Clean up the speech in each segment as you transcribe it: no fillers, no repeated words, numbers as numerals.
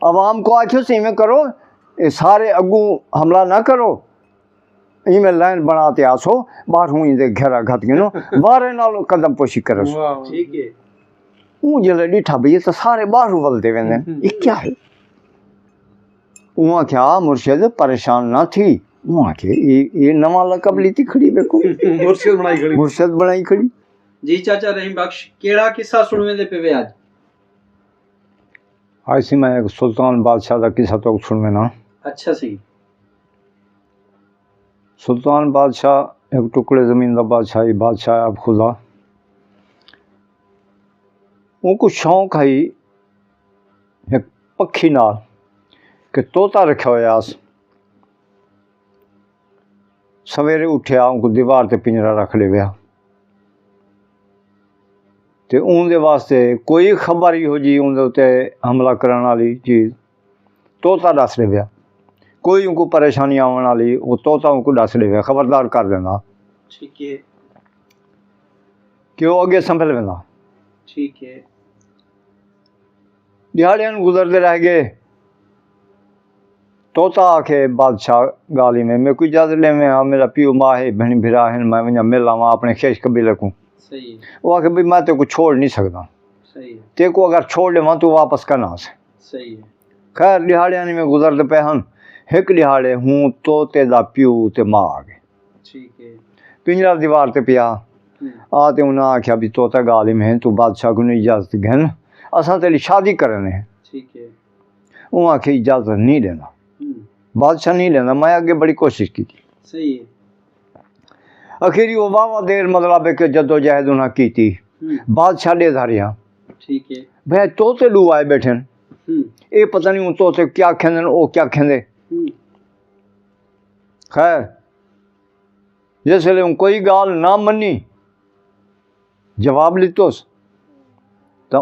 आवाम को आखियो से इवें करो, ये सारे अगू हमला ना करो, इवें लाइन बनाते आसो, बाहर हूँ इंदे घेरा घत गिनो बाहर नाल कदम पोशी करो। ठीक है हूँ जले डिठा भई तो सारे बाहर वलते वेंदे, ये क्या है? उहाँ क्या मुर्शिद परेशान ना थी, उहाँ के ये नवा लकब लीती खड़ी बेको मुर्शिद बनाई खड़ी। जी चाचा रहीम बख्श केड़ा किस्सा सुनवे दे पे आज? ऐसी मैं एक सुल्तान बादशाह का किस्सा तो सुनवे ना। अच्छा सही। सुल्तान बादशाह एक टुकड़े ज़मीन का बादशाही बादशाह अब खुदा उनको शौक है एक पक्षी नाल कि तोता रखा होया। सवेरे उठया उनको दीवार ते पिंजरा रख लिया ते उनके वास्ते कोई खबर ही हो जी उनके उत्ते हमला करने वाली चीज़ तोता दस लिया, कोई उनको परेशानी आने वाली वो तोता उनको दस लिया, खबरदार कर देना। ठीक है कि वो अगे संभल वेंदा। ठीक है दिहाड़ियां गुजरते रह गए। तोता आखे बादशाह गाली में मैं कोई इजाजत ले में मेरा पियो माँ है भेण भिरा है मैं वहाँ मिला वहाँ अपने खेश कबीले को। सही है। वो आखे भाई मैं तेरे को छोड़ नहीं सकता, सही है। तेरे को अगर छोड़ लेवा तो वापस करना से। सही है। खैर दिहाड़ियां में गुजरते पे हन। एक दिहाड़े हूँ तोते दा पियो ते माँ आ गए। ठीक है पिंजरा दीवार ते पिया आते उन्हें आख्या भी तोता गाली में तू बादशाह को नहीं इजाजत घेन असा तेरी शादी करने है। ठीक है वो आखे इजाजत नहीं देना, बादशाह नहीं लेना। मैं आगे बड़ी कोशिश की थी। सही है। आखिरी वो वावा देर मतलब के जदोजहद उन्हें की थी। बादशाह दे धारिया। ठीक है भाई तोते लू आए बैठे ये पता नहीं वो तोते क्या खेंदे वो क्या खेंदे। खैर जिसले कोई गाल ना मनी जवाब लितोस तो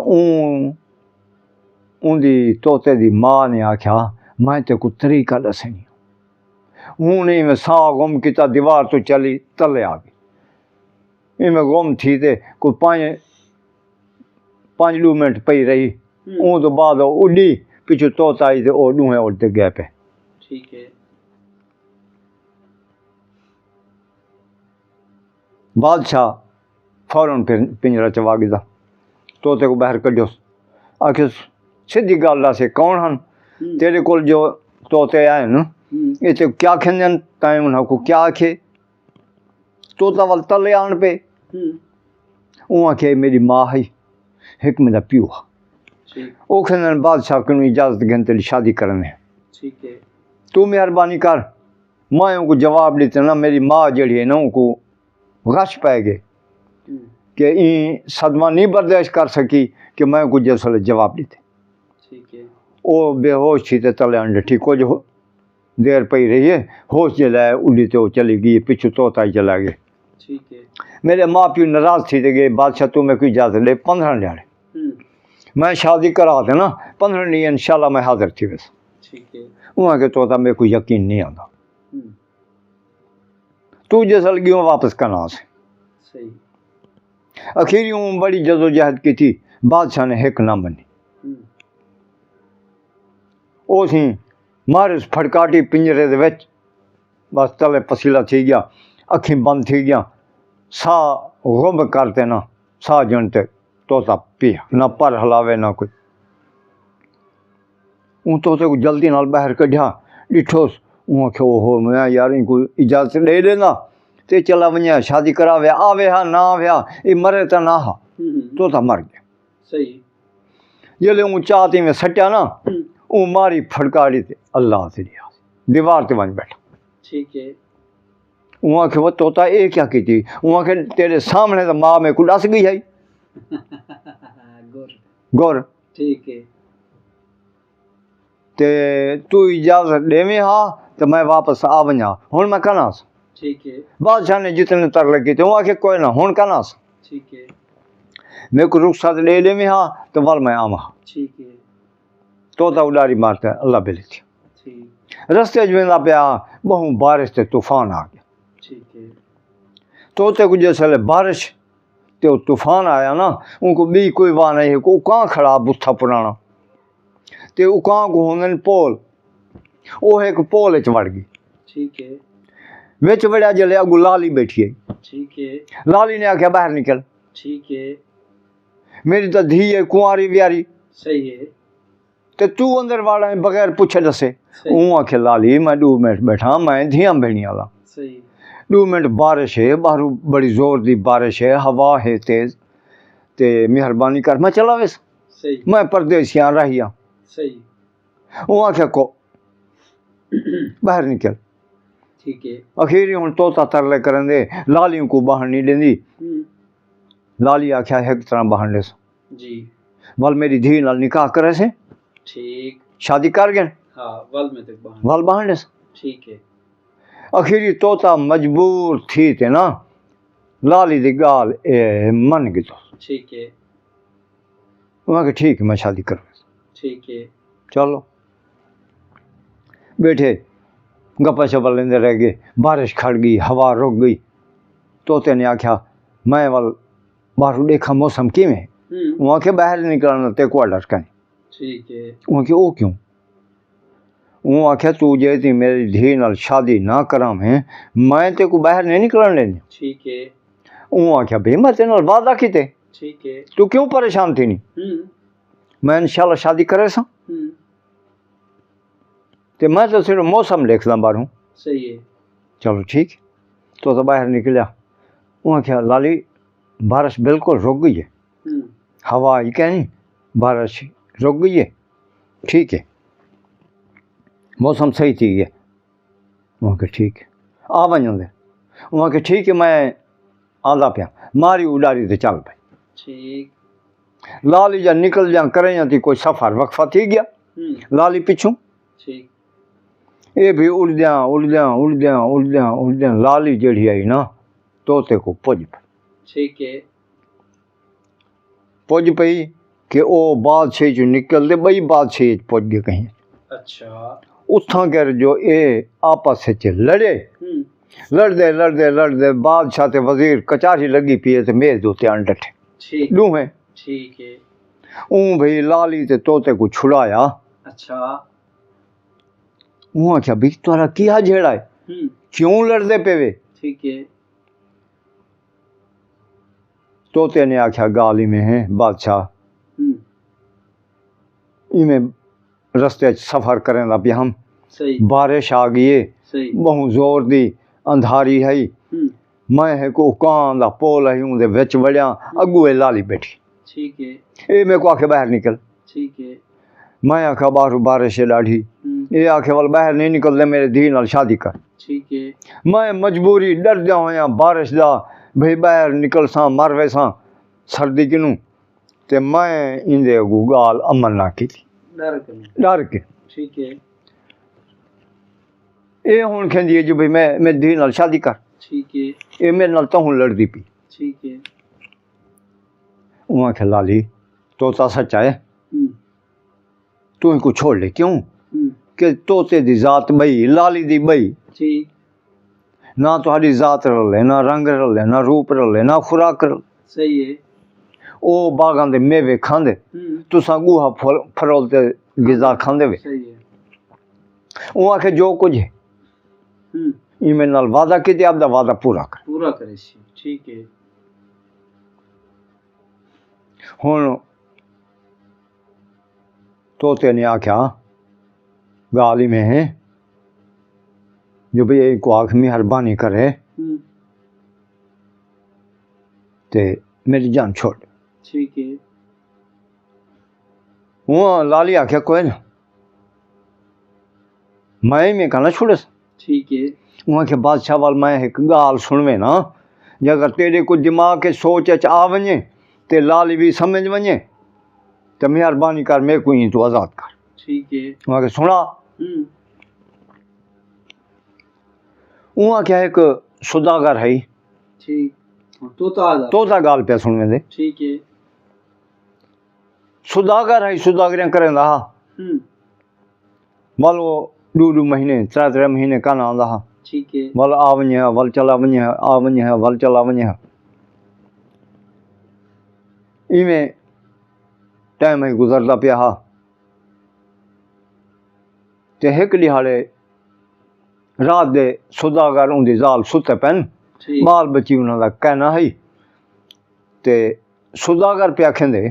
उनकी तोते दी माँ ने आख्या मैं ते को तरीका दसनी। उन्हें में सा गुम किया दीवार तो चली तले आ गई। इमें गुम थी ते कोई 5 मिनट पई रही। तो बाद उड़ी पिछू तोता आई तो दूहें उड़ते गए पे। ठीक है बादशाह फौरन पिंजरा चवा गया तोते को बाहर कढ़ो। आखिर सीधी गल से कौन हन तेरे को जो तोते आए न ये तो क्या खेंदन ताई उन्हें को क्या आखे तोता वाल तले आन पे वो आखे मेरी माँ है एक मेरा प्यो है वो खेंदन बादशाह को इजाजत घेन तेरी शादी करने। ठीक है तू मेहरबानी कर मैं उनको जवाब देते ना मेरी माँ जड़ी है ना उनको गश पै गए कि ई सदमा नहीं बर्दाश्त कर सकी कि मैं कुछ जैसे जवाब देते। ठीक है वो बेहोश थी तो तले अंडे ठीक हो जो देर पई रही है होश जलाए उड़ी तो चली गई पिछू तोता ही चला गया। ठीक है मेरे माँ प्यो नाराज थी तो गए बादशाह तुम्हें कोई इजाजत ले 15 दिहाड़े मैं शादी करा थे ना 15 नहीं इंशाल्लाह मैं हाजिर थी बस। ठीक है वहाँ के तोता मेरे को यकीन नहीं आता तू जैसा लगी हूँ वापस करना से। सही आखिर यूँ बड़ी जदोजहद की थी बादशाह ने हिक ना बनी। उसी मारे फड़काटी पिंजरे दे विच बस तले पसीला थी गया अखी बंद थी गया सा गुम करते ना सा जनते तोता पिया ना पर हलावे ना कोई। तोते को जल्दी नाल बाहर कढ़िया डिठोस आख्यो हो मैं यार इनको इजाजत दे देना ते चला वञा शादी करावे आवे हा ना आवे हा ये मरे तो ना हा तोता मर गया। सही जल्द चाहती में सटिया ना वो मारी फड़काड़ी ते अल्लाह से दीवार ते वन बैठा। ठीक है वहाँ के वो तोता ये क्या की थी वहाँ के तेरे सामने तो माँ में को डस गई है गौर। ठीक है ते तू इजाजत देवे हाँ तो मैं वापस आ वञा हुण मैं कना। ठीक है बादशाह ने जितने तर लगी थे वहाँ के कोई ना हुण कना। ठीक है मेरे को रुखसत ले देवे हाँ तो वल मैं आवा। ठीक है तोता उडारी मारता है अल्लाह बेली थी। ठीक रस्ते वेंदा पिया बहु बारिश ते तूफान आ गया। ठीक है तोते को जैसे बारिश तो तूफान आया ना उनको भी कोई वाह नहीं है को कहाँ खड़ा बुत्था पुराना ते उकां को होंगे पोल, वो एक पोल च वड़ गई। ठीक है बिच वड़िया जल्ले अगू लाली बैठी है। ठीक है लाली ने आख्या बाहर निकल, ठीक है मेरी तो धी है कुंवारी ब्यारी, सही है ते तू अंदर वाड़ा है बगैर पूछे दसे। सही ऊँ आखे लाली मैं 2 मिनट बैठा, मैं धियां भेणी वाला। सही 2 मिनट बारिश है, बाहरों बड़ी जोर दी बारिश है, हवा है तेज, ते मेहरबानी कर मैं चला वैस, सही मैं परदेसियां रहिया। सही ऊँ आखे को बाहर निकल। ठीक है अखीरी हुण तोता तरले करन दे, लालियों को बाहर नहीं देंदी। लाली आख्या एक तरह बाहर ले जी वल मेरी धी नाल निकाह करे से, ठीक शादी कर गए, हाँ वल में तक बहाना वल बाहर ले। ठीक है अखीरी तोता मजबूर थी ते ना लाली दी गाल मन गई। तो ठीक है वहाँ के ठीक है मैं शादी कर, ठीक है चलो बैठे गप्पा शप्पा लेंदे रह गए। बारिश खड़ गई, हवा रुक गई। तोते ने आख्या मैं वल बाहरों देखा मौसम किवें, वहाँ के बाहर निकलना ते को डर कहीं। ठीक है वहाँ के ओ क्यों, वो आख्या तू जे ती मेरी धी नाल शादी ना करा मैं ते को बाहर नहीं निकलन देनी। ठीक है वो आख्या भाई मैं तेरे नाल वादा कीते, ठीक है तू क्यों परेशान थी नहीं, मैं इंशाल्लाह शादी करे सा, ते मैं तो सिर्फ मौसम देखदा बाहरों। सही है चलो ठीक, तो बाहर निकलिया। वो आख्या लाली बारिश बिल्कुल रुक गई है, हवा ही कहनी बारिश रुक गई है, ठीक है मौसम सही थी है। वहाँ के ठीक है आ वञो दे, वहाँ के ठीक है मैं आंदा पिया, मारी उडारी ते चल पे। ठीक लाली जा निकल जा करे या थी कोई सफ़र वक्फा थी गया, लाली पिछू ठीक ये भी उड़द्या उड़द्या उड़द्या उड़द्या उड़द्या लाली जड़ी आई ना तोते को पुज पई। ठीक है पुज पई कि ओ बादशाह चो निकलते बई बादशाह पुज गए कहीं। अच्छा उथा कर जो ये आपस च लड़े, लड़दे लड़दे लड़दे बादशाह ते वजीर कचारी लगी पी है ते मेज उत्ते आन डटे ठीक दूहें। ठीक है ऊँ भई लाली ते तोते को छुड़ाया। अच्छा ऊँ आख्या भी तुहारा किया झेड़ा है, क्यों लड़दे पे वे। ठीक है तोते ने आख्या गाली में है बादशाह, इमें रस्ते सफ़र करें दा पिया हम, सही बारिश आ गई है, सही बहुत जोर दी अंधारी है, मैं है को कां दा पोल है उनदे विच वड़िया, अगू है लाली बैठी। ठीक है ये मेरे को आखे बाहर निकल, ठीक है मैं आखा बाहरों बारिश है ॾाढी, ये आखे वाल बाहर नहीं निकलते मेरे धी नाल शादी कर। ठीक है मैं मजबूरी डरदा होया बारिश दा भई बाहर निकल सा मर वैसा सर्दी किनू, ते मैं इंदे अगू गाल अमन ना की डर के। ठीक है ये हुण कहंदी है जो भई मैं मेरी धी नाल शादी कर, ठीक है ये मेरे नाल तहूं लड़दी पई। ठीक है उहाँ आखे लाली तोता सच्चा है, तू इनको छोड़ ले क्यों, कि तोते दी जात बई लाली दी बई, ठीक ना तुहाडी जात रले ना रंग रले ना रूप रले ना खुराक रले। सही है ओ बागां दे मेवे खांदे, तुसां गुहा फरोल ते गिज़ा खांदे वे। सही है उहाँ आखे जो कुछ है ई मेरे नाल वादा कीते, आपदा वादा पूरा कर। पूरा करे सी। ठीक है हुण तोते ने आख्या गाली में है जो भई इनको आख मेहरबानी करे ते मेरी जान छोड़। ठीक है वहाँ लाली आख्या कोई ना मैं में कहना छोड़स। ठीक है वहाँ के बादशाह वाल मैं एक गाल सुनवे ना, जे अगर तेरे को दिमाग के सोच च आ वञे ते लाली भी समझ वञे तो मेहरबानी कर मेरे को ही तू आज़ाद कर। ठीक है वहाँ के सुना। वहाँ क्या एक सुदागर है, ठीक तोता गाल पे सुनवे दे। ठीक है सुदागर है, सुदागरियां करें दा वल वो 2 महीने 3 महीने कान आंदा हा। ठीक है वल आ वञे वल चला वञे आ वञे वल चला वञे। इवें टाइम ही गुजरदा पिया हा। ते हिक ॾिहाड़े रात दे सौदागर उनदी ज़ाल सुते पैन ठीक बाल बच्ची उन्हां दा कहना है ते सौदागर पे आखेंदे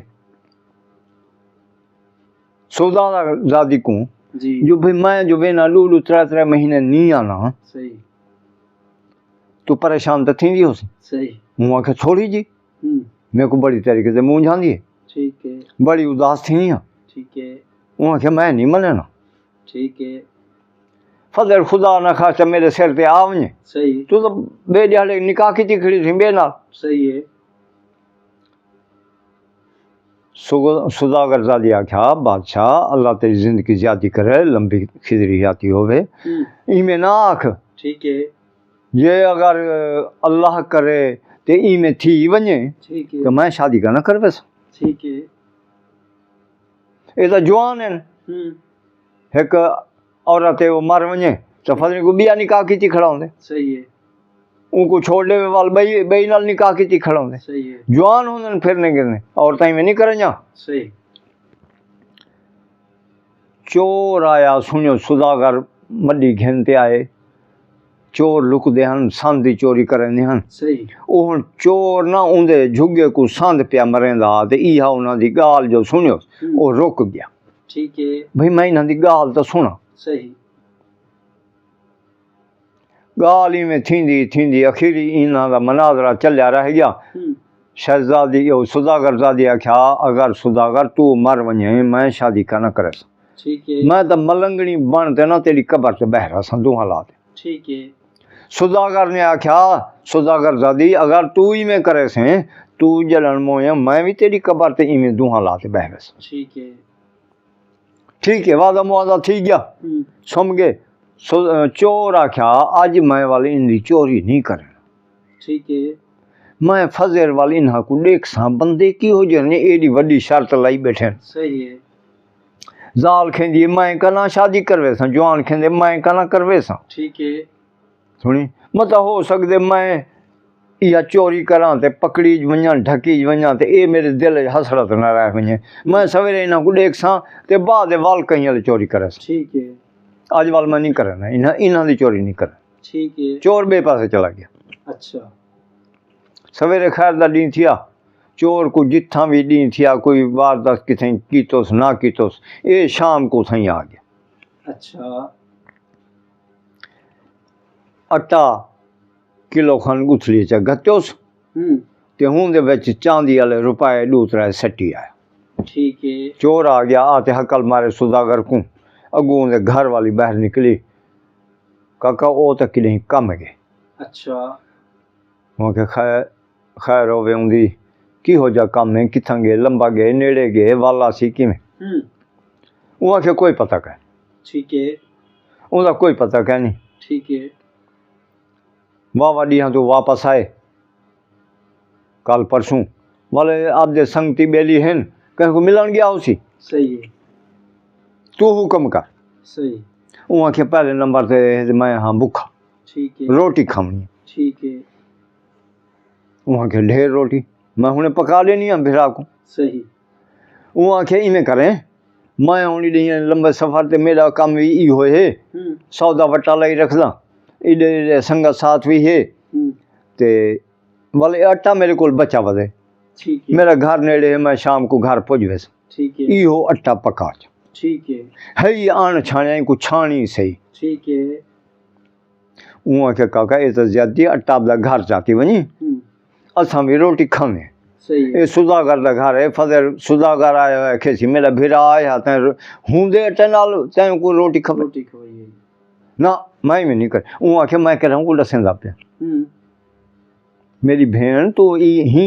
सौदागर ज़ादी को जी जो भाई मैं जो वेना लूलू 3 महीने नहीं आना सही तू परेशान तो थी होसी सही हूँ आखे छोड़ी जी हम्म मेरे को बड़ी तरीके से मुँह झांदी है ठीक है बड़ी उदास थी नहीं ठीक है हूँ आखे मैं नहीं मना ठीक है फजर खुदा न खासा मेरे सिर पे आ वञे सही तू तो बे ॾियाड़े निकाह की खड़ी थी बे नाल सही है सुदागर ज़ादी आख्या बादशाह अल्लाह तेरी जिंदगी ज्यादा करे लंबी खिजरी आती होवे इमें ना आख ठीक है ये अगर अल्लाह करे ते इमें थी वञे ठीक है तो मैं शादी का न कर वैसा ठीक है ये तो जवान आहिनि हिक औरत वो मर वञे तो फजर को ॿिया निकाह की खड़ा होंदे सही है उनको छोड़ दे वाल बई नाल निकाह की खड़ा होंदे सही है जवान होंदे फिरने गिरने औरतां में नहीं करें सही चोर आया सुनियो सुदागर मड्डी घेनते आए चोर लुकदे हन संद दी चोरी करेंदे हन सही ਉਹ ਹੁਣ ਚੋਰ ਨਾ ਉਹਦੇ ਝੁੱਗੇ ਕੋ ਸੰਦ ਪਿਆ ਮਰੇਂਦਾ ਤੇ ਇਹ ਉਹਨਾਂ ਦੀ ਗਾਲ ਜੋ ਸੁਣਿਓ ਉਹ ਰੁਕ ਗਿਆ ठीक है ਭਈ ਮੈਂ ਇਹਨਾਂ ਦੀ ਗਾਲ ਤਾਂ ਸੁਣਾ सही ਗਾਲ ਹੀ में थींदी अखीरी ਇਹਨਾਂ ਦਾ मनाजरा ਚੱਲਿਆ ਰਹਿ ਗਿਆ शहजादी ओ सुदागर ज़ादी आख्या अगर सुदागर तू मर वञे मैं शादी का न करे ठीक है मैं तो मलंगनी बन ते ना तेरी कबर ते बहरा सा दूहां ला दे ठीक है सुदागर ने आख्या सुदागर ज़ादी अगर तू ही में करे से तू जलन मोया मैं भी तेरी कबर ते इमें दूहां ला ते बहरा सा ठीक है वादा मुआदा थी गया सुम गए चोर आख्या अज मैं वाली इनकी चोरी नहीं करे ठीक है मैं फजर वाली इन्हा को देख सा बंदे की हो जाने एडी वड्डी शर्त लाई बैठे सही है जाल खेंदी मैं कना शादी करवे सा जवान खेंदे मैं कना करवे सा ठीक है सुनी मत हो सकदे मैं या चोरी करा ते पकड़ी वञा ढकी वञा ते ए मेरे दिल हसरत न रह वञे मैं सवेरे इन्हा को देख सा ते बाद वाल कहीं वाले चोरी करे ठीक है आज वाल मैं नहीं करना इन्हा दी चोरी नहीं कर ठीक है चोर बे पासे चला गया अच्छा सवेरे खैर दा डी थिया चोर को जिथा भी डी थिया कोई वारदात किथे कीतोस ना कीतोस ए शाम को थई आ गया अच्छा आटा किलो खन गुथली च गत्योस ते हूं दे विच चांदी वाले रुपए 2-3 सट्टी आया ठीक है चोर आ गया आते हकल मारे सुदागर को अगू दे घर वाली बाहर निकली काका ओ तो कि कम गए अच्छा वहाँ के खैर होवे उंदी की हो जा कम है किथा गए लंबा गए नेड़े गए वाला सी कि वहाँ के कोई पता कह ठीक है उनका कोई पता कह नहीं ठीक है वाह ॾींहं तो वापस आए कल परसों वाले आपदे संगती बेली हैं कहीं को मिलन गया उसी सही है तू हुक्म कर सही वहाँ के पहले नंबर से मैं हाँ भूखा ठीक है रोटी खानी ठीक है वहाँ के ढेर रोटी मैं उन्हें पका लेनी है भिरा को सही वहाँ के इमें करें मैं उन्हीं डी लंबे सफ़र ते मेरा काम भी ई हो है सौदा वटा लाई रखदा इधर संगत साथ भी है ते वाले आटा मेरे को बचा वधे ठीक है मेरा घर नेड़े है मैं शाम को घर पहुँच वैसे ठीक है इहो आटा पका ठीक है ये आन छाणिया को छाणी सही ठीक है उहाँ के काका ये तो ज्यादा आटा आपदा घर जाती वनी असां भी रोटी खाने सही है ये सुदागर दा घर है फजर सुदागर आया है खेसी मेरा भिरा आया तै हुंदे अटे नाल तै को रोटी खबर रोटी खवाइए ना मैं में नहीं कर उहाँ के मैं कह रहा हूँ दसेंदा पे मेरी भेण तो ही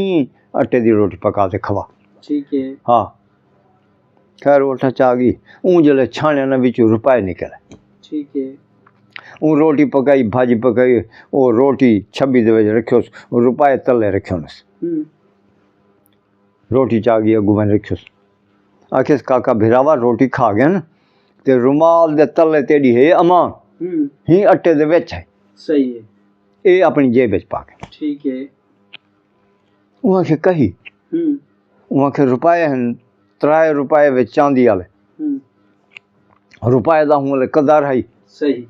आटे दी रोटी पका के खवा ठीक है हाँ खैर उठा चा गई ऊँ जले छाने न बिचू रुपए निकले ठीक है ऊँ रोटी पकाई भाजी पकाई वो रोटी छब्बी दे वजे रखियोस रुपए तले रखियोस रोटी चा गई अगू में रखियोस आखिस काका भिरावा रोटी खा गया न ते रुमाल दे तले तेड़ी है अमान ही अट्टे दे विच है सही है ये अपनी जेब विच पा के ठीक है वहाँ के कही वहाँ के रुपए हैं 3 रुपए विच चांदी वाले रुपए दा हूँ कदर है सही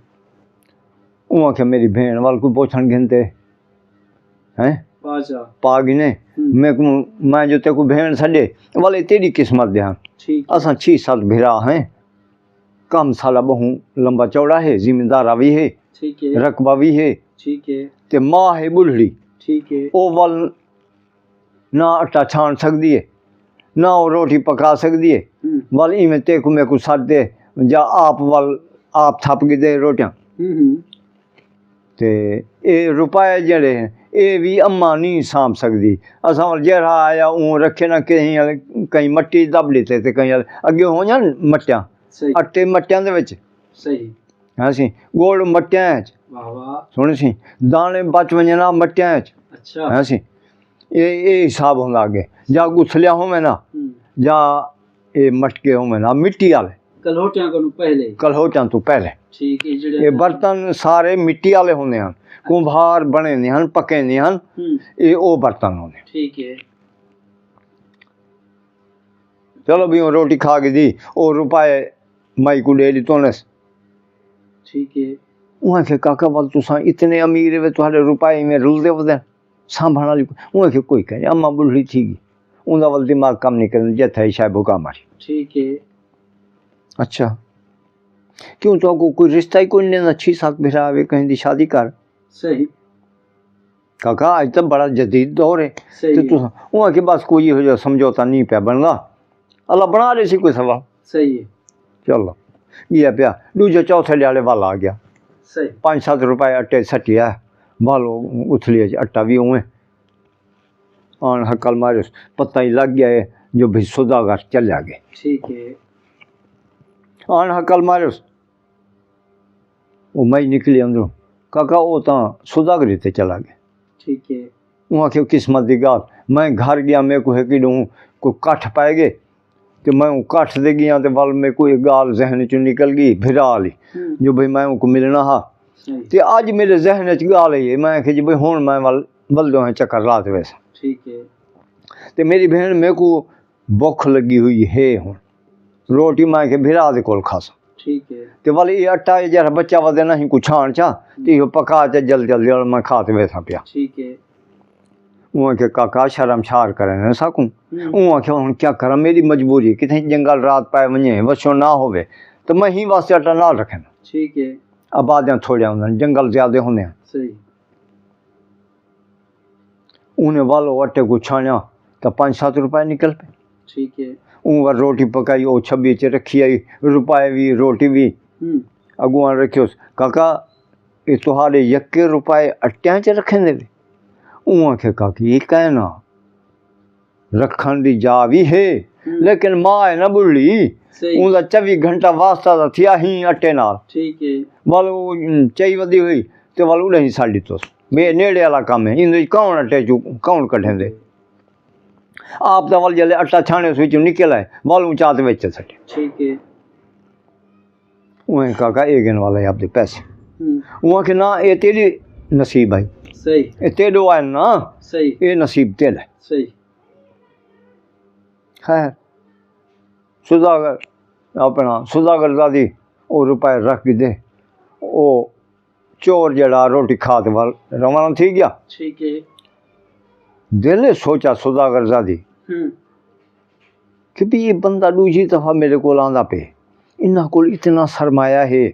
उहाँ के मेरी भेण वाल को पोछण गिनते हैं अच्छा पागी ने मैं जो तेको भेण छे वाले तेरी किस्मत ध्यान ठीक असा 6-7 भिरा हैं कम साला बहु लंबा चौड़ा है जिम्मेदार भी है ठीक है रकबा भी है ठीक है ते माँ है बुढ़ड़ी ठीक है ओ वल ना आटा छान सकती है ना वो रोटी पका सकती है वल इवें तेको मेरे को साथ दे जा आप वल आप थप के दे रोटियां ते ये रुपए जड़े हैं ये भी अम्मा नहीं सांभ सकती असा जरा आया ऊँ रखे ना कहीं मट्टी दब लेते थे कहीं अगे हो जा मट्टियां सही आटे मट्टियां दे विच सही हाँ सी गोल मट्टियां च वाह वाह सुन सी दाने बच वंजना मट्टियां च अच्छा हाँ सी ये हिसाब होंदा अगे जा गुथलिया होवे ना जा ये मटके होवे ना मिट्टी वाले कलहोटियां को पहले कलहोटियां तो पहले ठीक है ये बर्तन सारे मिट्टी वाले होंदे हैं कुंभार बने नहीं हैं पके नहीं हैं ये वो बर्तन होंदे ठीक है चलो भी वो रोटी खा के दी और रुपए माई को दे दी तोने ठीक है उहाँ के काका वाल तुसा इतने अमीर वे तुम्हारे रुपए में रुलदे वदन सांभण वाली उहाँ के कोई कहे अम्मा बुढ़ी थी उनका वाल दिमाग काम नहीं करने जैसा है शायद भूखा मारी ठीक है अच्छा क्यों तो आपको कोई रिश्ता ही कोई नहीं 6-7 भिरा आवे कहीं दी शादी कर सही काका आज तो बड़ा जदीद दौर है सही तो तुसा उहाँ के पास कोई हो जा समझौता नहीं पे बनला अल्लाह बना रहे सी कोई सवाल सही है चलो ये प्या दूजे चौथे लियाले वाला आ गया सही 5-7 रुपए अट्टे सटिया बालो उथलिए आटा भी उवें आन हकल मारे पता ही लग गया है जो भी सौदागर चले गए ठीक है आन हकल मारे वो मई निकली अंदरों काका वो तो सौदागरी ते चला गया ठीक है वहाँ की किस्मत की गाल मैं घर गया मेरे को है कि दूँ कोई काठ पाएगे तो मैं वो काठ दे गया तो बल में कोई गाल जहन चो निकल गई भिरा वाली जो भाई मैं उनको मिलना हा तो अज मेरे जहन च गाल है मैं कि भाई हूँ मैं बल दो हैं चक्कर रात वैसा ठीक है तो मेरी बहन मेरे को भुख लगी हुई है हूँ रोटी मैं के भिरा दे कोल खासा ठीक है तो वाले ये आटा जरा बच्चा वदे नहीं कुछ छान चा तो पका च जल्दी जल्दी और मैं खाते वैसा पिया ठीक है वहाँ के काका शर्मशार करे न सकूँ वहाँ के हम क्या करा मेरी मजबूरी कितने जंगल रात पाए वने बच्चों ना होवे तो मैं ही वास्ते आटा ना रखे ठीक है आबादियाँ थोड़े होंगे जंगल ज्यादा होंगे हैं सही उन्हें वालो आटे को छाया तो 5-7 रुपए निकल पे ठीक है उनका रोटी पकाई वो 26 च रखी आई रुपए भी रोटी भी अगुआ रखियो काका ये तुहारे यक्के रुपए अट्टियां च रखे दे उहाँ के काकी ये कहना रखन दी जा भी है लेकिन माँ है ना बुढ़ी उनका 24 घंटा वास्ता था थिया ही अट्टे नाल ठीक है वाल वो चई वधी हुई तो वाल उड़े ही साड़ी तो बे नेड़े वाला काम है इन कौन अट्टे चू कौन कढ़े दे आप तो वाल जले अट्टा छाने से निकल आए वाल ऊँचा तो बेच सके ठीक है वहीं काका एक गिन वाला है आपके पैसे वहाँ के ना ये तेरी नसीब भाई सही ये तेरो है ना सही ये नसीब तेरा है सही खैर सुदागर अपना सुदागर दादी वो रुपए रख दे वो चोर जड़ा रोटी खाते वाल रवाना थी गया ठीक है दिल सोचा सुदागर दादी कि भी ये बंदा दूसरी दफा मेरे को आंदा पे इन्हों को इतना सरमाया है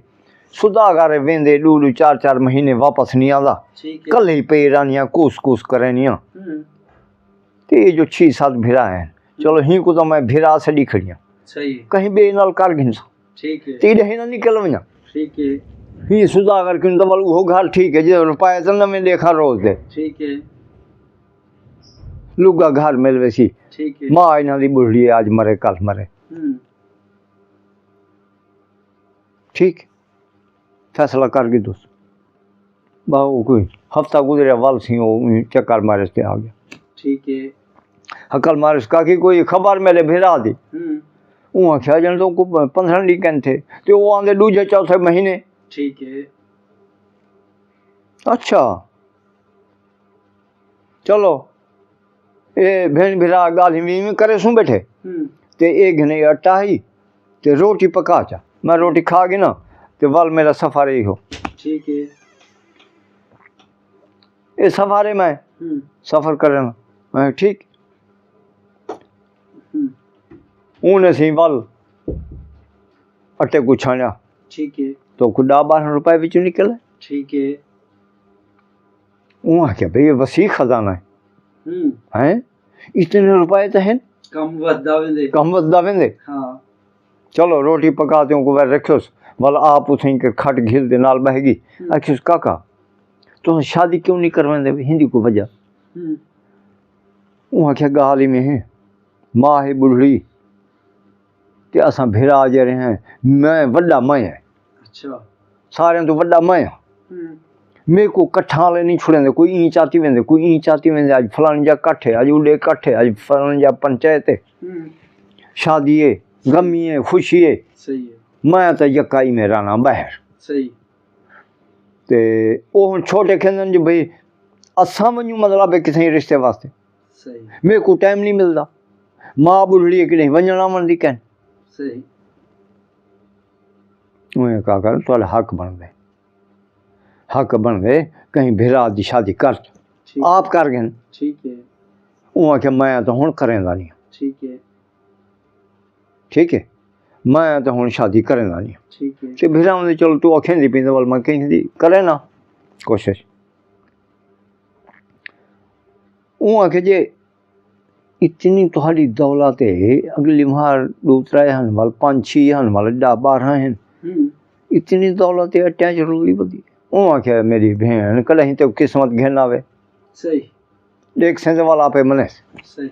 सुदागर वेंदे 2-4 महीने वापस नहीं आता कल ही पे रानियाँ कूस करनिया तो ये जो 6-7 भिरा हैं चलो ही को तो मैं भिरा से दी खड़िया सही कहीं बे नाल कर घिनसा ठीक है तीन ही ना निकल वना ठीक है ही सुदागर क्यों तो बोल वो घर ठीक है जो रुपये तो न मैं देखा रोज दे ठीक है लुगा घर मिल वैसी ठीक है माँ इन्हों की बुढ़ी है आज मरे कल मरे ठीक फैसला कर गई दोस्त बाबू कोई हफ्ता गुजरे वाल सी वो चक्कर मारे आ गया ठीक है हकल मारिस का कि कोई खबर मेरे भिरा दी वहाँ क्या जन तो 15 दिन थे तो वो आंदे 2-4 महीने ठीक है अच्छा चलो ये भेण भिरा गाली में करे सू बैठे ते एक घने आटा ही ते रोटी पका चा मैं रोटी खा गई ना तो वल मेरा सफ़र ही हो। ठीक है। ये सफ़ारे में सफ़र करना मैं ठीक ऊन सी वल अटे को छाणिया। ठीक है। तो कुछ 10-12 रुपए बिचों निकले। ठीक है। वो आख्या भाई ये वसी खजाना है इतने रुपए तो हैं कम वधदा वेंदे। हाँ। चलो रोटी पकाते को वह रखियोस वल आप उठे के खट घिल दे नाल बहगी। आखिस काका तो शादी क्यों नहीं करवाते हिंदी को वजह। वो आख्या गाल ही में है माँ है बुढ़ड़ी ते असा भेड़ा जे रहे हैं मैं वड्डा मैं है। अच्छा। सारे तो वड्डा मैं हाँ मेरे को कट्ठा वाले नहीं छुड़ेंदे कोई ई चाती वेंदे कोई ई चाती वेंदे आज फलानी जा कट्ठ है आज उडे कट्ठ है आज फलानी जा पंचायत है शादी है गमी है खुशी है। सही है। मैं तो यकाई में रहना बाहर। सही। ते ओ हुण छोटे खेंदन जो भाई असा वञूं मतलब है किसी रिश्ते वास्ते। सही। मेरे को टाइम नहीं मिलता माँ बुढ़ड़ी कि नहीं वञणा वणदी कहन। सही। उन्हें कहा कर तो हक बन गए कहीं भेरा दी शादी कर आप कर गए। ठीक है। वो आख्या मैं तो हुण करेंदा नहीं। ठीक है। ठीक है मैं तो हुण शादी करेंदा नहीं। ठीक है। ते भेरा आंदे चलो तू आखेंदी पींदे वल मैं कहीं करे ना कोशिश। वो आखे जे इतनी तुहाडी दौलत है अगली मार दूसरा हन वाल 5-6 हन वाल 10-12 हैं इतनी दौलत है अट्या जरूरी बदी। वो आखे मेरी भेण कहीं तो किस्मत घेन आवे। सही। देख सेंदे वाला पे मने सही।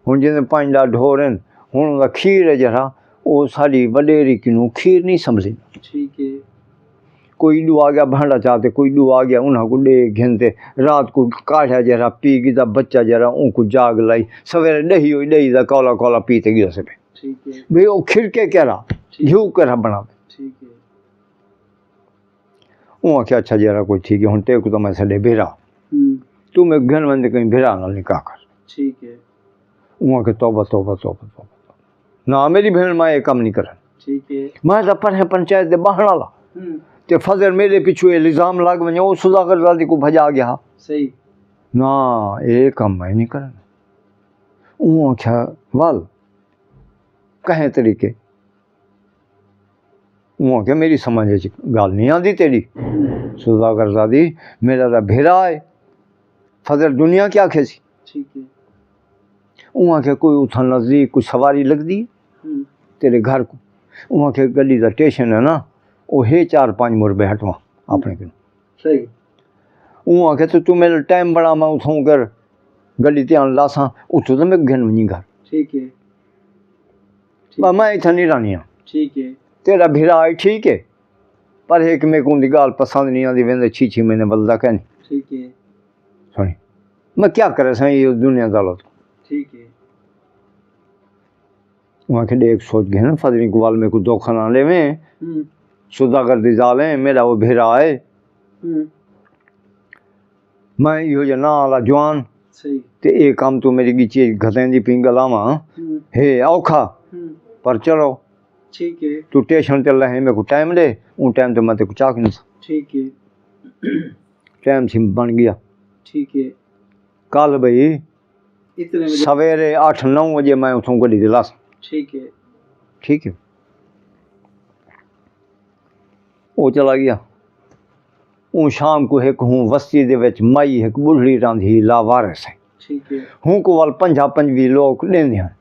हुण जिंदे 5 ढोर हैं हुण उनका खीर है जरा वो साड़ी वडेरी किनू खीर नहीं समझी। ठीक है। कोई डू आ गया भांडा चाहते कोई डू आ गया उन्हें को डे घेनते रात को काढ़ा जरा पी गई बच्चा जरा उनको जाग लाई सवेरे दही हुई दही का कौला कौला पीते गया से ठीक है। भाई वो खिड़के कह रहा घी कह रहा बनावे। ठीक है। वो आख्या अच्छा जरा कोई ठीक है हूँ टेक तो मैं सडे भेरा तू मैं घन बंद कहीं भेरा ना निकाह कर। ठीक है। वो आखे तौबा तौबा तौबा तौबा ना मेरी भेण मैं ये काम नहीं कर। ठीक है। मैं तो पढ़े पंचायत दे बहना ला ते फजर मेरे पिछू इल्ज़ाम लग वञे वो सुधाकर दादी को भजा गया। सही ना ये काम मैं नहीं करना। वो आख्या वाल कहें तरीके वो आख्या मेरी समझ गाल नहीं आती तेरी सुधाकर दादी मेरा तो भेरा है फजर दुनिया क्या खेसी। ठीक है। वो आख्या कोई उथा नज़दीक कोई सवारी लगती तेरे घर को। वो आख्या गड्डी का स्टेशन है ना वो है 4-5 मुरबे हटवा अपने को। सही। वो आखे तो तू मेरा टाइम बड़ा मैं उठूँ कर गड्डी ध्यान लासा उठो तो मैं घन वनी घर। ठीक है। मैं इतना नहीं रानी हाँ। ठीक है। तेरा भेरा है ठीक है पर एक मेरे को उनकी गाल पसंद नहीं आती वेंदे 6-6 महीने बदलता कहनी। ठीक है। सुनी मैं क्या करे सही ये दुनिया दौलत। ठीक है। वहाँ के देख सोच गए ना फजरी को वाल में को धोखा ना ले में सुधा कर दी जाले मेरा वो भेरा है मैं यो जना आला जवान। सही। ते एक काम तू मेरी गिची घतें दी पिंग लावा हे औखा पर चलो। ठीक है। तू स्टेशन चल रहा है मेरे को टाइम दे उन टाइम तो मैं तेरे को चाक नहीं। ठीक है। टाइम सिम बन गया। ठीक है। कल भाई इतने बजे सवेरे 8-9 बजे मैं उठूँ गड्डी दिलास। ठीक है। ठीक है वो चला गया। वो शाम को एक हूँ बस्ती दे विच माई एक बुढ़ड़ी रांधी लावारस है। ठीक है। हूँ को वाल 50-55 लोग लेंदे हैं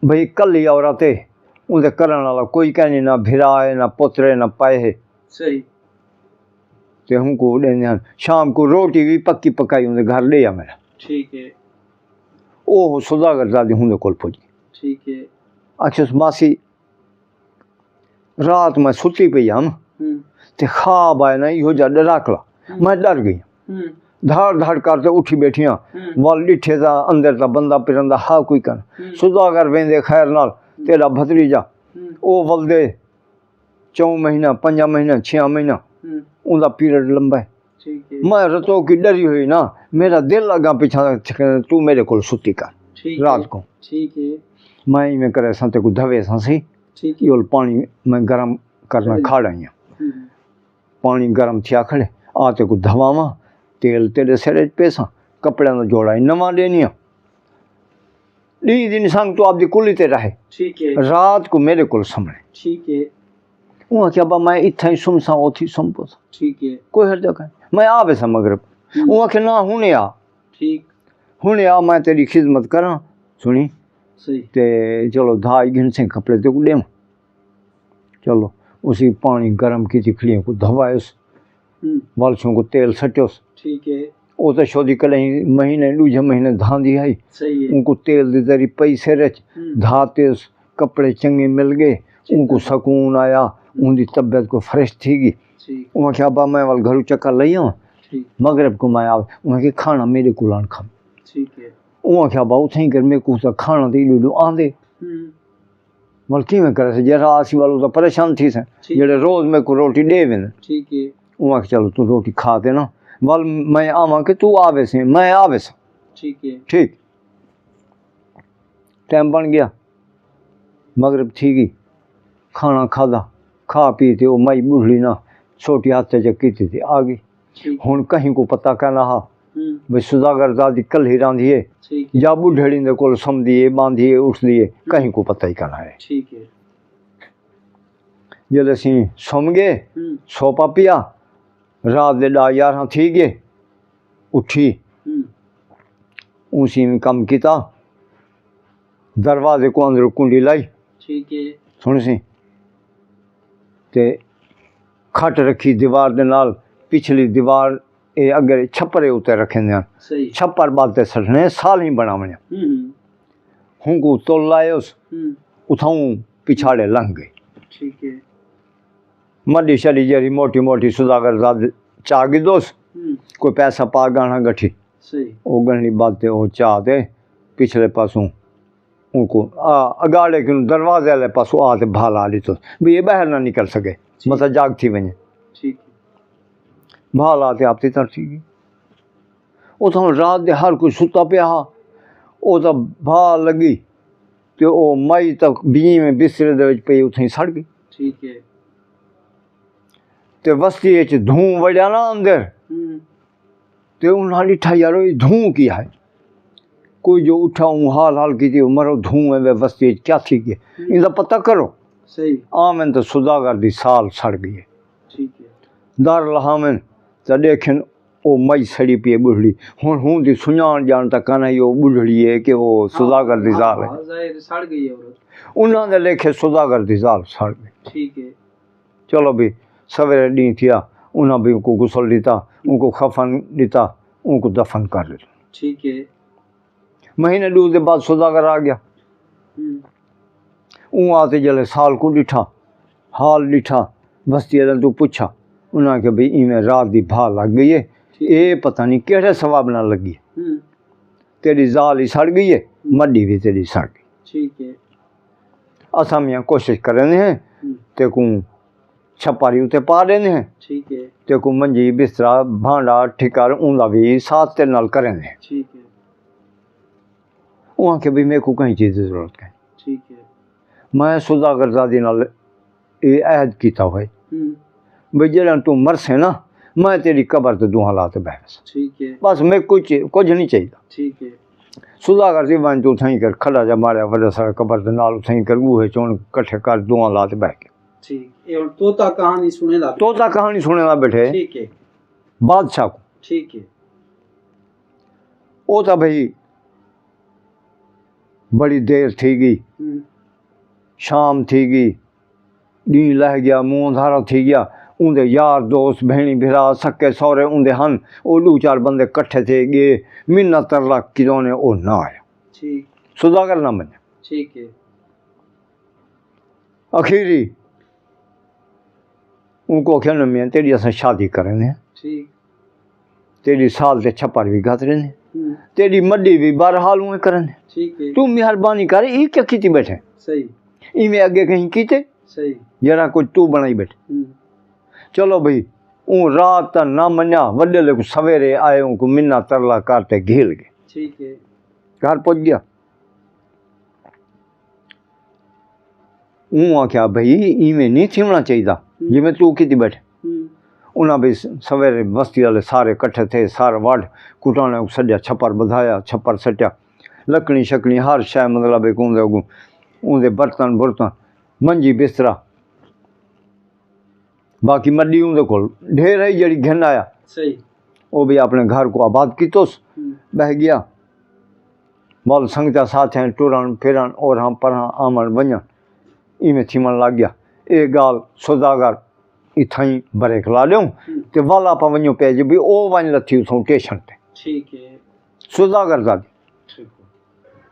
भाई कल ही औरत है उनके करने वाला कोई कहनी ना भिरा है ना पुत्र है ना पाए है। सही। ते हमको लेंदे हैं शाम को रोटी भी पक्की पकाई उनके घर ले आ मेरा। ठीक है। ओ सुधाकर दादी हूँ कोल पुजी। ठीक है। अक्षस मासी रात में सुती पई हम ते ख्वाब आए ना इहो जा डराकला मैं डर गई धाड़ धाड़ करते उठी बैठिया वाल डिठे था अंदर था बंदा पिरंदा हा कोई कर सुधाकर वेंदे खैर नाल तेरा भतरीजा ओ वलदे 4 महीना 5 महीना 6 महीना उनका पीरियड लंबा है। ठीक है। मैं रतों की डरी हुई ना मेरा दिल लगा पीछा तू मेरे को सुती कर ठीक रात को। ठीक है। मैं में करे संते को धवे सी ठीक है। ये पानी मैं गर्म करना खा रही हूँ। हम्म, पानी गर्म थिया खड़े आते को धवावा तेल तेरे सिरे पेसा कपड़े का जोड़ा ही नवा लेनी डी दिन संग तो आपकी कुली ते रहे ठीक है। रात को मेरे को सामने ठीक है। वहाँ क्या बा मैं इतना ही सुमसा ओथी संपो ठीक है। कोई हर जगह मैं आवे सा मगरब वहाँ के ना हुने आ ठीक। हुने आ मैं तेरी खिदमत करा सुनी सही। ते चलो धाई घिन से कपड़े ते को देव चलो उसी पानी गर्म की तिखलियों को धवायोस बालसों को तेल सट्योस ठीक है। वो तो शोधी कल महीने दूजे महीने धांधी आई सही है। उनको तेल दी तरी पैसे रच धाते कपड़े चंगे मिल गए उनको सुकून आया उनकी तबीयत को फ्रेश थी गई ठीक। वहाँ क्या बा मैं वाल घरों चक्कर लई आऊँ ठीक। मगरब को मैं आवे वहाँ के खाना मेरे को लान खा ठीक है। वहाँ क्या बा उठे कर मेरे को तो खाना दी लूलू आंदे मल कि में करे से जरा आसी वालों तो परेशान थी से जेड़े रोज मेरे को रोटी दे वेन ठीक है। वहाँ के चलो तू रोटी खा दे ना वाल मैं आवा के तू आवे से मैं आवे से ठीक है। ठीक टाइम बन गया मगरब थी गई खाना खादा खा पी थे वो मई बुढ़ली ना छोटी हाथ से की थी आ गई ठीक। हुन कहीं को पता कहना हा हम्म, भाई सुधागर दादी कल ही रांधिए ठीक। या बुढ़ड़ी दे कोल समझिए बांधिए उठ दिए कहीं को पता ही कहना है ठीक है। जल असी सम गए सोपा पिया रात दे 11 थी गए उठी उसी में कम किया दरवाजे को अंदर कुंडी लाई ठीक है। सुन सी ते खट रखी दीवार दे नाल पिछली दीवार ए अगर छप्परे उते रखे ने सही। छप्पर बाते सड़ने साल ही बनावने हूँ को तोल लायोस उठाऊं पिछाड़े लंघ गई ठीक है। मड्डी शली जरी मोटी मोटी सुधाकर दाद चागी दोस कोई पैसा पा गाना गठी सही। वो गणनी बातें वो चाह दे पिछले पासों उनको अगाड़े के दरवाजे वाले पासों आते भाला ली तो भी ये बाहर ना निकल सके मतलब जाग थी वने ठीक। भाल आते आपती तर थी वो तो रात दे हर कोई सुता पे हा वो तो भाल लगी तो वो मई तक बी में बिस्तरे दे विच पई उथे सड़ गई ठीक है। ते बस्ती च धूं वड़िया ना अंदर ते उन्हें डिठा यार ये धूं की है कोई जो उठा हूँ हाल हाल की थी मरो धूं है वे बस्ती क्या थी कि इनका पता करो सही। आमन तो सुधागर दी साल सड़ गई है ठीक है। दार लहामन तो देखें वो मई सड़ी पी है बुढ़ड़ी हूँ दी सुञाण जान तक कहना यो बुढ़ड़ी है कि वो सुधागर दी साल है जाहिर सड़ गई है औरत। उन्होंने लेखे सुधागर दी साल सड़ गई ठीक है। चलो भी सवेरे डी थिया उन्हें भी उनको गुसल दिता उनको खफन दिता उनको दफन कर दिता ठीक है। महीने दूर के बाद सुधाकर आ गया ऊँ आते जले साल को डिठा हाल डिठा बस्ती वाले तू पूछा उन्हें कि भाई इवें रात की भा लग गई है ये पता नहीं केड़े सवाब ना लगी तेरी जाल ही सड़ गई है मड्डी भी तेरी सड़ गई ठीक है। असा मियाँ कोशिश करें हैं ते को छपारी उते पा देने हैं ठीक है। ते को मंजी बिस्तरा भांडा ठिकार उनका भी साथ ते नाल करें हैं ठीक है। वहाँ के भी मेरे को कहीं चीज़ की जरूरत है ठीक है। मैं सुधाकर दादी नाल ये अहद किया हुआ भाई जरा तू मरसे ना मैं तेरी कबर ते दूह लाते बहस ठीक है। बस मैं कुछ नहीं चाहिए ठीक है। सुधाकर जी वन तू थी कर खड़ा जा मारिया वजह सारा कबर के नाल थी कर बूहे चोन कट्ठे कर दूह लाते बह के ठीक है। और तोता कहानी सुने ला। तोता कहानी सुने ला बैठे ठीक है। बादशाह को ठीक है। वो तो भाई बड़ी देर थी गई शाम थी गई डी लह गया मुँह धारा थी गया उनके यार दोस्त भेणी भिरा सके सौरे उनके हन वो दो चार बंदे कट्ठे थे गए महीना तरला किदों ने वो ना आया ठीक। सुधाकर ना मने ठीक है। अखीरी उनको क्या मैं तेरी असा शादी करें ठीक। तेरी साल ते छप्पर भी गात रहे तेरी मड्डी भी बहरहाल हुए करें ठीक है। तू मेहरबानी कर ये क्या की बैठे सही। इवें अगे कहीं कीते सही। जरा कुछ तू बनाई बैठे चलो भाई ऊ रात ना मन्या वडेले को सवेरे आए उनको मिन्ना तरला करते घेल गए ठीक है। घर पहुंच गया हूँ आख्या भाई इवें नहीं थिवना चाहिए जिमें तू की बैठे। उन्हें भी सवेरे बस्ती वाले सारे कट्ठे थे, सारा वाड़ कुटाने को सटिया, छप्पर बधाया, छप्पर सटिया, लकड़ी शकड़ी हर शय मतलब एक उनके बर्तन बुर्तन मंजी बिस्तरा, बाकी मड्डी उनके को ढेर है जड़ी घिन आया। सही। वो भी अपने घर को आबाद की तो बह गया। बल संगता साथ हैं टुरन फिरन और हम पर आमन वजन इवें थीमन लग गया। एक गाल सौदागर इथाई ब्रेक ला लूँ तो वाला आप वजो पे जी भी ओ वन लथी उथों स्टेशन पे। ठीक है। सौदागर दादी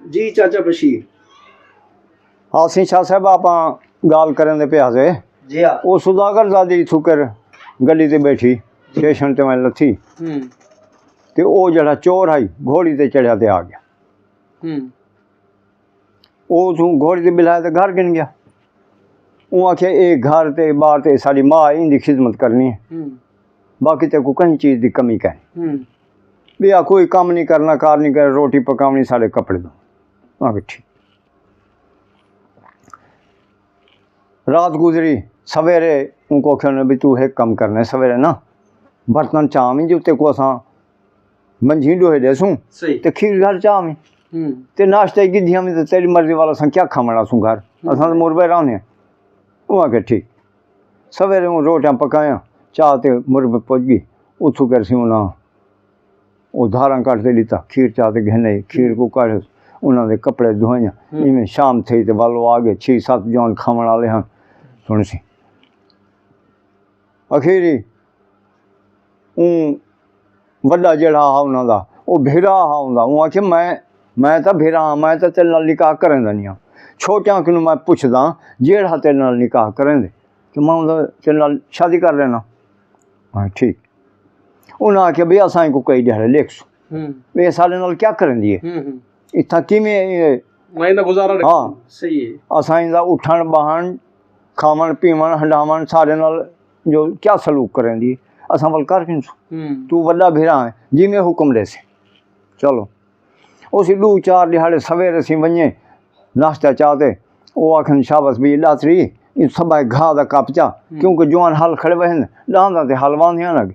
जी चाचा बशीर हाँ सी शाह साहब आप गाल करें दे पे से जी हाँ। वो सौदागर दादी इथू कर गली ते बैठी स्टेशन ते मैं लथी ते ओ जड़ा चोर आई घोड़ी ते चढ़िया ते आ गया। वो तू घोड़ी ते बिलाया ते घर गिन गया। वो आखे एक घर ते बाहर ते साड़ी माँ इनकी खिदमत करनी है, बाकी ते को कहीं चीज़ की कमी कह भैया कोई काम नहीं करना, कार नहीं कर, रोटी पकावनी, सारे कपड़े दो। आगे ठीक। रात गुजरी, सवेरे उनको कहने भी तू एक कम करना है सवेरे ना बर्तन चामी जुते को असा मंझी डोहे देसूँ ते खीर घर चामी ते नाश्ते की धिया में ते तेरी मर्जी वाला सा क्या खामना सूँ घर असा तो मुरबे रहने। वो आके ठीक सवेरे हूँ रोटियां पकाया चाह ते मुरबे पहुँच गई उथू कर सी उन्हें वो धारा काटते दिता खीर चाह ते घने खीर को काढ़ उन्होंने कपड़े धोया इवें शाम थी तो वालो आ गए 6-7 जौन खावन वाले हैं सुन सी अखीरी वड्डा जड़ा हा उन्होंने वो भेड़ा हा उनका वो आखे मैं तो भेड़ा हाँ मैं तो तेरे नाल निकाह करें नहीं हाँ छोटिया कि मैं पुछदा जेड़ा तेरे नाल निकाह करें दे कि मैं तेरे नाल शादी कर लेना। हाँ ठीक। उन्हें आख्या भैया असां को कई दिहाड़े लेख सो वे सारे नाल क्या करें दिए इतना किमें गुजारा। हाँ सही है। असां दा उठन बहन खावन पीवन हंडावन सारे नाल जो क्या सलूक करें दिए असां वल कर किन सो तू वड्डा भेड़ा है जिमें हुक्म दे से चलो। उसी 2-4 दिहाड़े सवेरे सी वने नाश्ता चाहते वो आखन शाबस भी लातरी इन सब घा दा कप चा क्योंकि जवान हल खड़े वहन डांदा ते हल वांधिया लग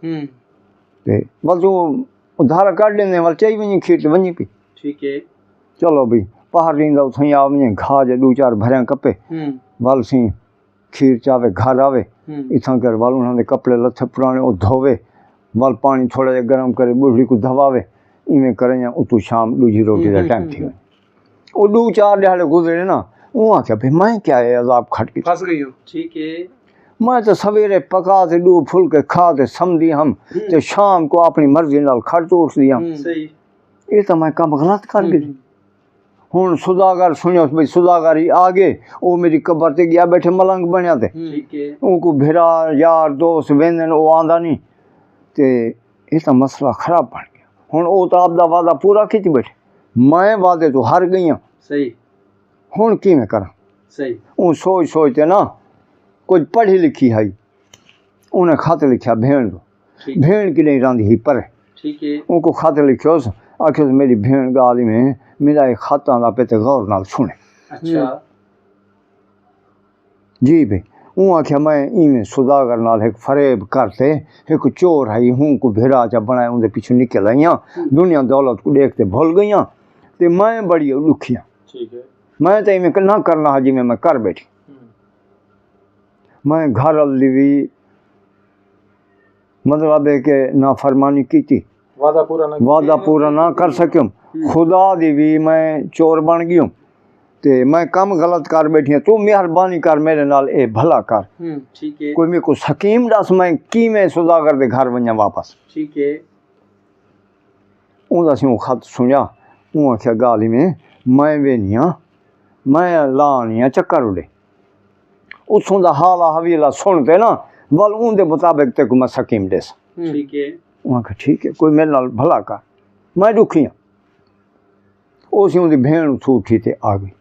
ते बस वो धारा काट लेने वाल चाहिए वनी खीर ते वनी पी। ठीक है। चलो भी पहाड़ रींदा उथई आ वने घा जे 2-4 भरिया कपे वाल सी खीर चावे घर आवे इथां कर वाल उन्होंने कपड़े लथे पुराने वो धोवे वाल पानी थोड़ा जा गर्म करे बुढ़ी को धवावे इवें करें उतू शाम दूजी रोटी का टाइम थी वो 2-4 दिहाड़े गुजरे ना वो आख्या भाई मैं क्या है अजाब खट के फंस गई हूँ। ठीक है। मैं तो सवेरे पका ते 2 फुलके खा ते समझी हम ते शाम को अपनी मर्जी नाल खट तो उठ दिया। सही। ये तो मैं काम गलत कर गई। हुण सुदागर सुनियो भाई सुदागर ही आ गए वो मेरी कबर ते गया बैठे मलंग बनया ते ठीक है। उनको भेड़ा यार दोस्त वेंदन वो आंदा नहीं ते ये तो मसला खराब बन गया। हुण वो तो आपदा वादा पूरा खिंच बैठे मैं वादे तो हार गई हाँ। सही। हुण किवें करा। सही। वो सोच सोचते ना कुछ पढ़ी लिखी है उन्हें खत लिखा भेड़ को भेड़ की नहीं रांधी ही पर ठीक है। उनको खत लिखो आखिर मेरी भेड़ गाल में मेरा एक खत आंदा पे ते गौर नाल सुने। अच्छा जी भाई वो आख्या मैं इवें सुदागर नाल एक फरेब करते एक चोर है हूँ को भेड़ा चा बनाए उनके पीछे निकल आई दुनिया दौलत को देखते भूल गई तो मैं बड़ी दुखियाँ। ठीक है। मैं तो इवें ना करना हाँ जिमें मैं कर बैठी मैं घर अल्ली भी मतलब है कि नाफरमानी की थी वादा पूरा ना कर सक्यूं खुदा दी भी मैं चोर बन गई हूँ ते मैं कम गलत कर बैठी हूँ तू मेहरबानी कर मेरे नाल ए भला कर। ठीक है। कोई मेरे को हकीम दस मैं की मैं सुदागर दे घर वजा वापस। ठीक है। उनका सी खत सुनिया वो आख्या गाली में मैं वेनी हाँ मैं लानी हाँ चक्कर उड़े उतों का हाला हवीला सुनते ना बल उनके मुताबिक ते को मैं हकीम देस। ठीक है। वहाँ का ठीक है कोई मेरे नाल भला कर मैं दुखी हाँ। उसी उनकी भेड़ उठू उठी ते आ गई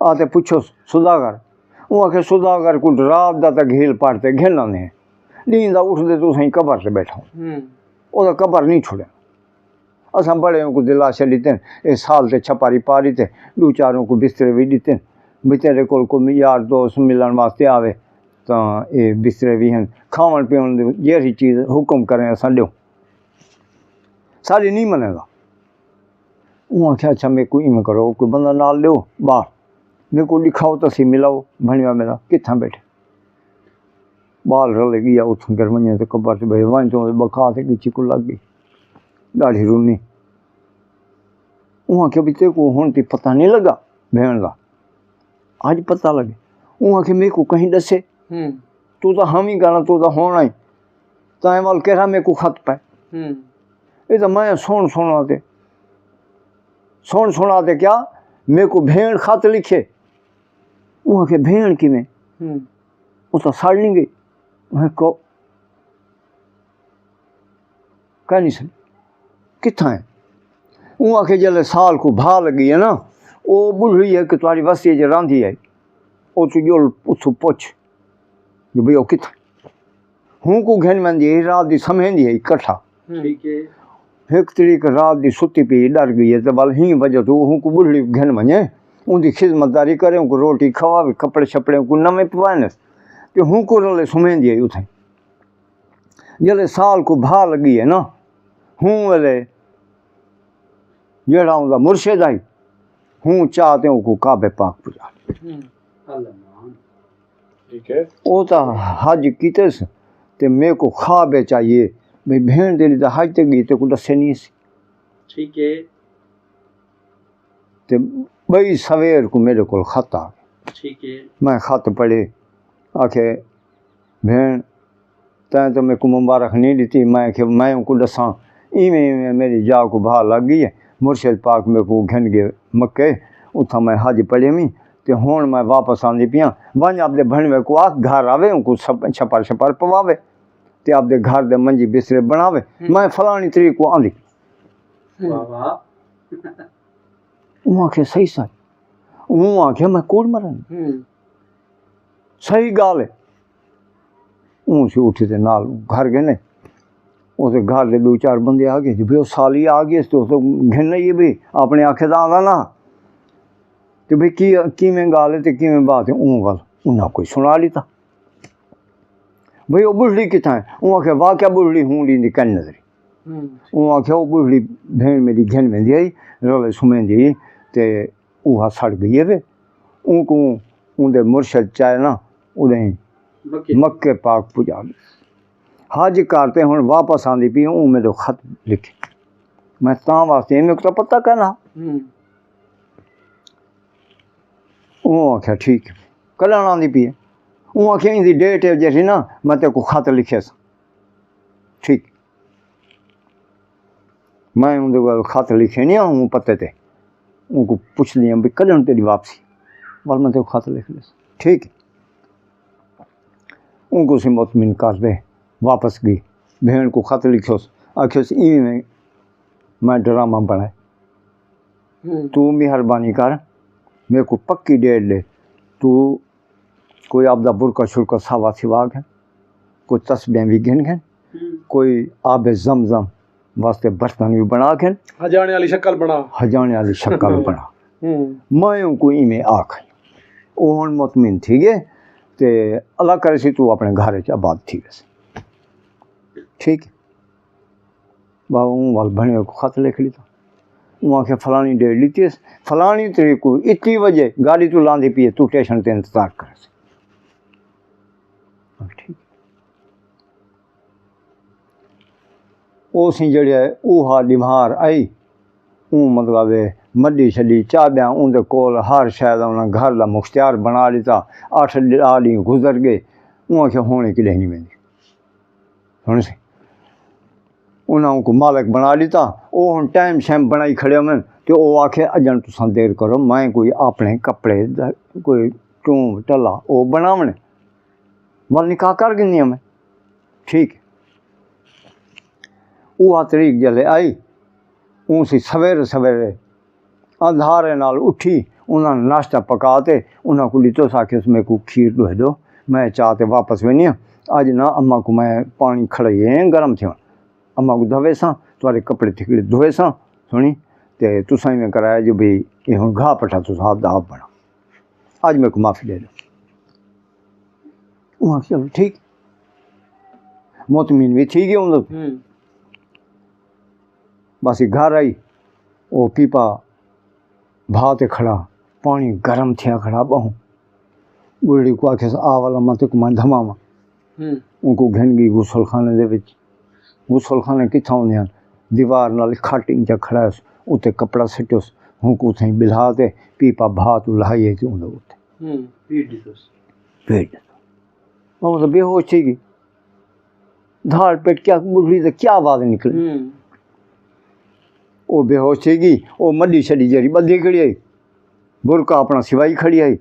आते पूछो सुदागर वो आखे सुदागर को रात दा तक घेल पाड़ते घेलना नहीं नींद उठते तो सही कबर से बैठा वो कबर नहीं छोड़ा असा बड़े को दिलाशा दीते ये साल ते छपारी पा दी थे 2-4 को बिस्तरे भी दीते भी तेरे कोई यार दोस्त मिलन वास्ते आवे तो ये बिस्तरे भी हैं खावन पीवन जैसी चीज़ हुक्म करें असां ॾियो सारी नहीं मनेगा वो आख्या अच्छा मेरे को इवें करो कोई बंदा नाल ॾियो बाहर मेरे को दिखाओ तो सी मिलाओ भणिया मेरा कित्थां बैठे बाल रले गया उथों कर वञे तो कबर ते भाई वन तो बखा ते गिची को लग गई ॾाढी रुनी उहाँ के भी तेरे को हुण ती पता नहीं लगा भेण का आज पता लगे उहाँ के मेरे को कहीं दसे तू तो हम ही गाना तू तो होना ही ताए वाल कह रहा मेरे को खत पाए ये तो मैं सुन सुनाते क्या मेरे को भेड़ खत लिखे वहाँ के भेड़ की में वो तो सड़ नहीं गई मैं को कह नहीं सकती कितना है वहाँ के जल्द साल को भा लगी है ना वो बुढ़ी है कि तुम्हारी वस्ती जो रांधी है वो तू जो उस पुछ जो भैया कितना हूँ को घेन में दी रात दी समेंदी है इकट्ठा ठीक है एक तरीक रात दी सुती पी डर गई है तो बल ही वजह तो हूँ को बुढ़ी घेन वञे उनकी खिदमतदारी करे उनको रोटी खवावे कपड़े छपड़े को नवे पवाने तो हूँ को रले सुमेंदी है उथे जल्द साल को भा लगी है ना हूँ वाले जड़ा उनका मुर्शिद आई हूँ चाहते हूँ को काबे पाक पूजा ठीक है वो तो हज कीते ते मेरे को ख्वाबे चाहिए भाई भेड़ तेरी तो हज तक गई ते को दसे नहीं सी ठीक है ते बई सवेर को मेरे को खत आ गया ठीक है मैं खत पढ़े आखे भेड़ तैं तो मेरे को मुबारक नहीं दी मैं उनको दसा इवें मेरी जा को भा लग गई है मुर्शिद पाक मेरे को घन गए मक्के उथा मैं हज पढ़े मी ते हुण मैं वापस आंदी पिया वंज आपदे भणवे को आख घर आवे उनको छपर छपर पवावे ते आपदे घर दे मंजी बिस्तरे बनावे मैं फलानी तरीक को आंदी वाह वाह वो आखे सही सही वो आखे मैं कूड़ मरन सही गाल है ऊँ से उठी ते नाल घर गए ने उस घर दे दो चार बंदे आ गए भी वो साली आ गए तो घिन ये भी अपने आखे दा आंदा ना ते भाई किवें गाल है ते किवें बात है ऊँ गल उन्हें कोई सुना लीता भाई वो बुढ़ड़ी कितना है वो आखे वाह क्या बुढ़ड़ी हूँ ली कन नजरी वो आखे वो बुढ़ड़ी भेड़ मेरी घिन में आई रोले सुमेंदी ते वह सड़ गई है वे उनको उनके मुर्शद चाहे ना उन्हें मक्के पाक पुजा हज करते हुण वापस आंदी पी ऊ मेरे खत लिखे मैं तां वास्ते मेरे को तो पता करना वो आख्या ठीक है कल आंदी पी वो आख्या इंदी डेट है जैसी ना मैं तेरे को खत लिखे सा ठीक मैं उनके को खत लिखे नहीं हूँ पते ते उनको पूछ लिया भी कल तेरी वापसी वाल मैं तेरे को खत लिख ले ठीक है उनको से मुतमिन कर दे वापस गई भेड़ को खत लिखो आखिर इवें में मैं ड्रामा बनाए तू मेहरबानी कर मेरे को पक्की डेट ले तू कोई आपदा बुरका शुरका सावा सिवा गन कोई तस्बें भी गिन गन कोई आब जमजम वास्ते बर्तन भी बना गन हजाने वाली शक्ल बना मैं उनको इवें आख वो हुण मुतमिन थी गए ते अल्लाह करे सी तू अपने घर च आबाद थी वैसे ठीक है बाबा हूँ वाल भणे को खत लिख ली वहाँ के फलानी डेट ली थी फलानी तरीक को इतनी बजे गाड़ी तू लांदी पी तू स्टेशन ते इंतजार कर ठीक उसी जड़े ऊहा डिमार आई ऊ मतलब मड्डी छड़ी चाबियाँ उनके कोल हर शायद उन्हें घर का मुख्तियार बना लिता 8 ॾींहं गुजर गए उहाँ के होने की नहीं वेंदी सुन सी उन्हें को मालिक बना लिता वो हम टाइम शैम बनाई खड़े मन तो वो आखे अजन तुसा देर करो मैं कोई अपने कपड़े कोई टूम टला वो बनावने वाल निकाह कर गिनी मैं ठीक है वो तरीक जले आई उसी सवेरे सवेरे अंधारे नाल उठी उन्होंने नाश्ता पका ते उन्होंने को लितो साखे उसमें को खीर दुह दो मैं चाहते वापस वनी अज ना अम्मा को मैं पानी खड़ाइए गर्म थे अम्मा को धवे सा तुरे कपड़े थिकड़े धोए सा सुनी ते तुसा में कराया जो भाई ये हूँ घाह पठा तुस आप दा आप बना आज मेरे को माफ़ी दे दो। वहाँ चलो ठीक, मुतमिन भी थी गई उन बस घर आई, वो पीपा भाव ते खड़ा, पानी गर्म थिया खड़ा बहु बुढ़ी को आखे आ वाला मत को मैं धमावा उनको घिन गई गुसल खाने दे विच। गुसल खाने कित्था होंदे हन, दीवार नाल खट इंचा खड़ा है, उत्ते कपड़ा सिटोस उनको उथे बिल्हा ते पीपा भाव तू लहाइए थे उन उत्ते पेट वो तो बेहोश थी गई। धाड़ पेट क्या बुढ़ी तो क्या आवाज़ निकली, वो बेहोश थी गई। वो मड्डी छड़ी जरी बल्दी खड़ी आई, बुरका अपना सिवाई खड़ी आई,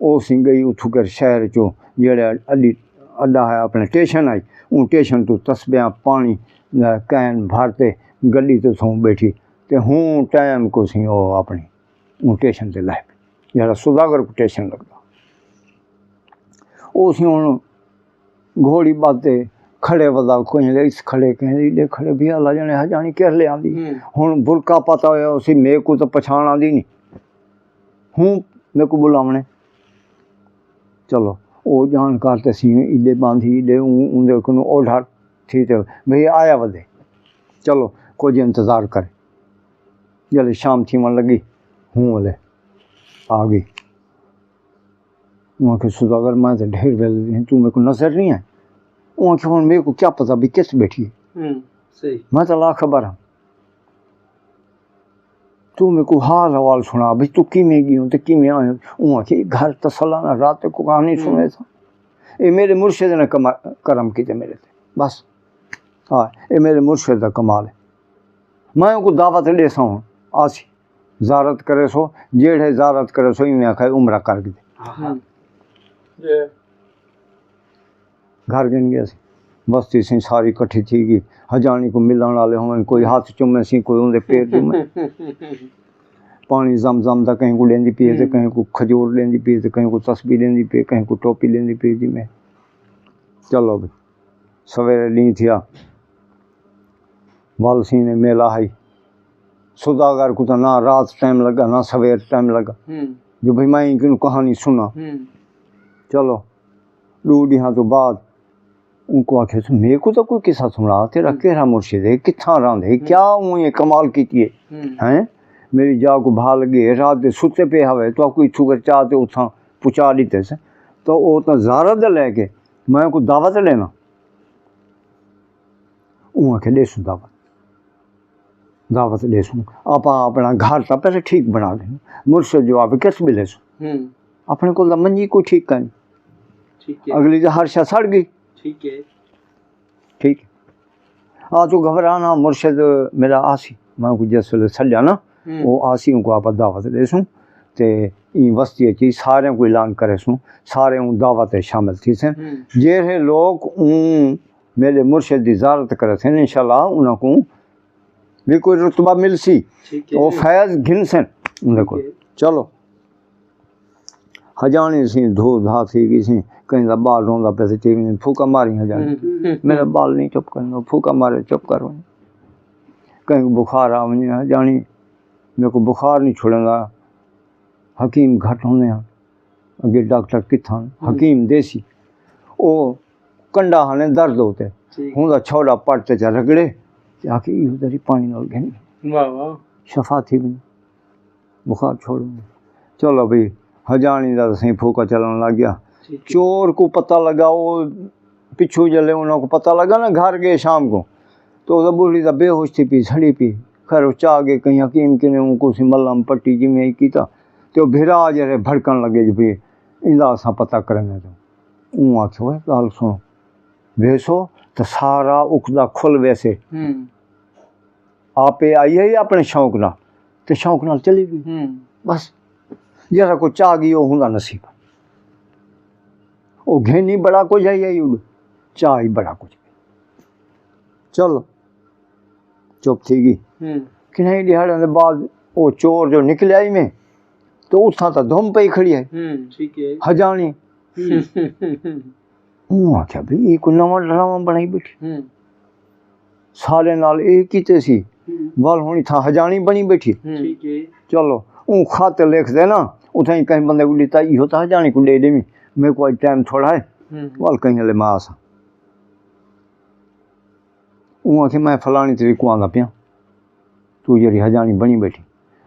वो सी गई उठू कर शहर चो जेड़े अड्डा है अपने स्टेशन आई, उन स्टेशन तो तस्बियाँ पानी कैन भरते गड्डी तो सौ बैठी ते हूँ टाइम को सी वो अपनी उन स्टेशन ते लाई जरा सुदागर को स्टेशन लगता वो सी हूँ घोड़ी बाते खड़े वदा कहीं इस खड़े कहीं इडे खड़े भी अल्लाह जाने हजानी केर ले आंदी हुण बुरका पता होया उसी मेरे को तो पछाण आंदी नहीं हूँ मेरे को बुलावने चलो वो जानकार ते सी इडे बांधी इडे उन्दे को ओढ़ा थी तो भैया आया वदे चलो कुछ इंतज़ार करे जल्दी शाम थी मन लगी हूँ वाले आ गई। वहाँ के सुदागर मैं तो ढेर वेल तू मेरे को नजर नहीं है, वहाँ के मेरे को क्या पता भी किस बैठी है सही मैं तो ला खबर हाँ तू मेरे को हाल हवाल सुना भाई तू कि में गई हूँ तो कि में आयो वहाँ के घर तसलाना रात को कहानी सुने था ये मेरे मुर्शिद ने करम किए मेरे थे बस हाँ ये मेरे मुर्शिद का कमाल है। मैं उनको दावत दे सा हूँ आसी ज़ारत करे सो जेड़े ज़ारत करे सो में आखा उम्र कर गए घर गिन गया सी बस्ती सी सारी इकट्ठी थी गई हजानी को मिलने वाले हों कोई हाथ चुमे सी कोई उनके पैर चुमे पानी जम दा कहीं को लेंदी पी तो कहीं को खजूर लेंदी पी तो कहीं को तस्बी लेंदी पी कहीं को टोपी लेंदी पी जी में चलो भाई सवेरे ली थिया वाल सी ने मेला आई सुदागर को तो ना रात टाइम लगा ना सवेर टाइम लगा जो भाई मैं इनकी कहानी सुना चलो 2 ॾींहं तो बाद उनको आखे मेरे को तो कोई किस्सा सुना तेरा केरा मुर्शिद है कित्था रंधे क्या ये कमाल की हैं मेरी जा को भा लगे रात दे सुते पे हवे तो कोई छुगर चाह ते उठा पुचा दीते से तो वो तो ज़ारत लेके मैं को दावत लेना वो आखे देसू दावत देसू आप अपना घर तो पहले ठीक बना दें मुर्शिद जो आप किस भी लेसू अपने को मंजी को ठीक कर अगली तो हर शा सड़ गई ठीक आ तो घबराना मुर्शिद मेरा आसी मैं को जिस वे छड़िया ना वो आसी को आप दावत देसूँ ते ई बस्ती ची सारे को ऐलान करे सूँ सारे दावत शामिल थी सन जेड़े लोग मेरे मुर्शिद की ज़ारत करे थे इंशाल्लाह उनको भी कोई रुतबा मिल सी वो फैज़ घिन सन उनको चलो हजानी सी धो धा थी गई सी कहीं का बाल रोंदा पे टीवी फूका मारी हजानी मेरा बाल नहीं चुप करना फूका मारे चुप कर कहीं बुखार आ वने हजानी मेरे को बुखार नहीं छोड़ेगा हकीम घट होंगे हैं अगे डॉक्टर कित्था हकीम देसी वो कंडा हाने दर्द होते हूँ छोड़ा पड़ते चा रगड़े आके उधर ही पानी नाल गए शफा थी भी बुखार छोड़ चलो भाई हजानी का सही फूका चलन लग गया चोर को पता लगा वो पिछू जले उनको पता लगा ना घर गए शाम को तो बूढ़ी तो बेहोश थी पी सड़ी पी खैर चाह गए कहीं हकीम के ने उनको सी मलम पट्टी जिमें ही किया तो भिरा जरे भड़कन लगे जी भाई इंदा असा पता करेंगे तो आखो गल सुनो वेसो तो सारा उकदा खुल वैसे आपे आई है अपने शौक ना तो शौक नाल चली गई बस जरा को चाह गई वो होंदा नसीब वो घेनी बड़ा कुछ है यही चाह ही बड़ा कुछ चलो चुप थी गई कि नहीं दिहाड़े के बाद वो चोर जो निकले आई में तो उठा तो धुम पे ही खड़ी है हजानी आख्या भाई ये कोई नवा ड्रामा बनाई बैठी सारे नाल एक ही सी वाल होनी था हजानी बनी बैठी चलो खाते लिख देना उथे ही कहीं बंदे को ॾिता इहो त हजाणी को ॾे ॾेमी मेरे को टाइम थोड़ा है वाल कहीं हले मां आसां उहा खे मैं फलानी तेरी को आंदा पिया तू जड़ी हजानी बनी बैठी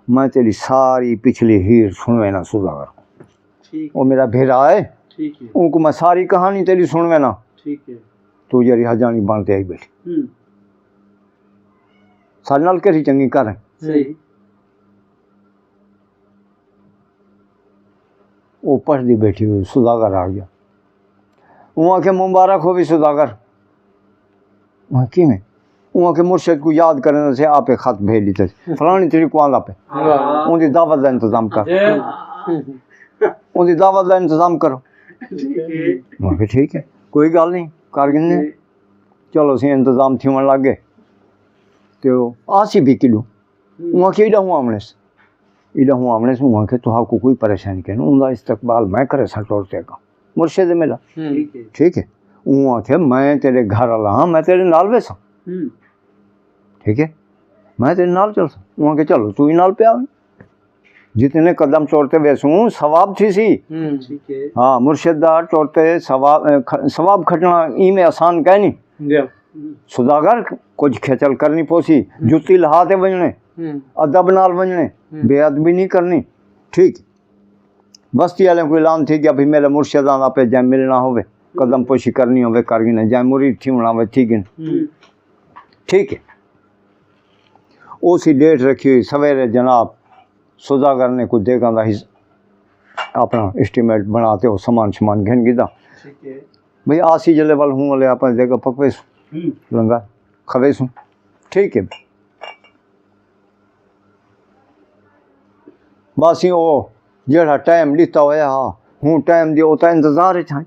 मैं तेरी सारी पिछली हीर सुनवे ना सुधाकर ठीक वो मेरा भेड़ा है ठीक है उनको मैं सारी कहानी तेरी सुनवे ना ठीक है तू जड़ी हजानी बनते आई बैठी सारे नाल कैसी चंगी कर सही वो पढ़ती बैठी हुई सुधाकर आ गया वहाँ के मुबारक हो भी सुधाकर वहाँ कि में वहाँ के मुर्शद को याद करने से आपे खत भेज दी थे फलानी तेरी को आंदा पे उनकी दावत का इंतजाम कर उनकी दावत का इंतजाम करो वहाँ के ठीक है कोई गल नहीं कर गिने चलो सी इंतजाम थी लग गए तो आसी भी किलो वहाँ के इडा हुआ हमने इडा हुआ हमने से वहाँ के तो को कोई परेशानी के उनका इस्तकबाल मैं करे सा तौरते का मुर्शद मेरा ठीक है वहाँ के मैं तेरे घर आला हाँ मैं तेरे नाल वैसा ठीक है मैं तेरे नाल चल वहाँ के चलो तू ही नाल पे आ जितने कदम तोड़ते वैसू सवाब थी सी ठीक है हाँ मुर्शिदार तोड़ते सवाब खटना ई में आसान कह नहीं सुधागर कुछ खेचल करनी पोसी जुत्ती लहाते वजने अदब नाल वजने बेअदबी नहीं करनी ठीक बस्ती वाले को ऐलान थी कि अभी मेरे मुर्शिद आना पे जाए मिलना होवे कदम पोशी करनी होवे करगी ना जाए मुरीद थी होना ठीक है ठीक है उसी डेट रखी हुई सवेरे जनाब सुधागर ने कुछ देखा था अपना एस्टिमेट बनाते हो सामान शमान घन गिदा भाई आसी जले वाल हूँ वाले अपने देखा पकवे लंगा खवे सू ठीक है बासी वो जड़ा टाइम लिता होया हाँ हूँ टाइम दिया होता इंतजार है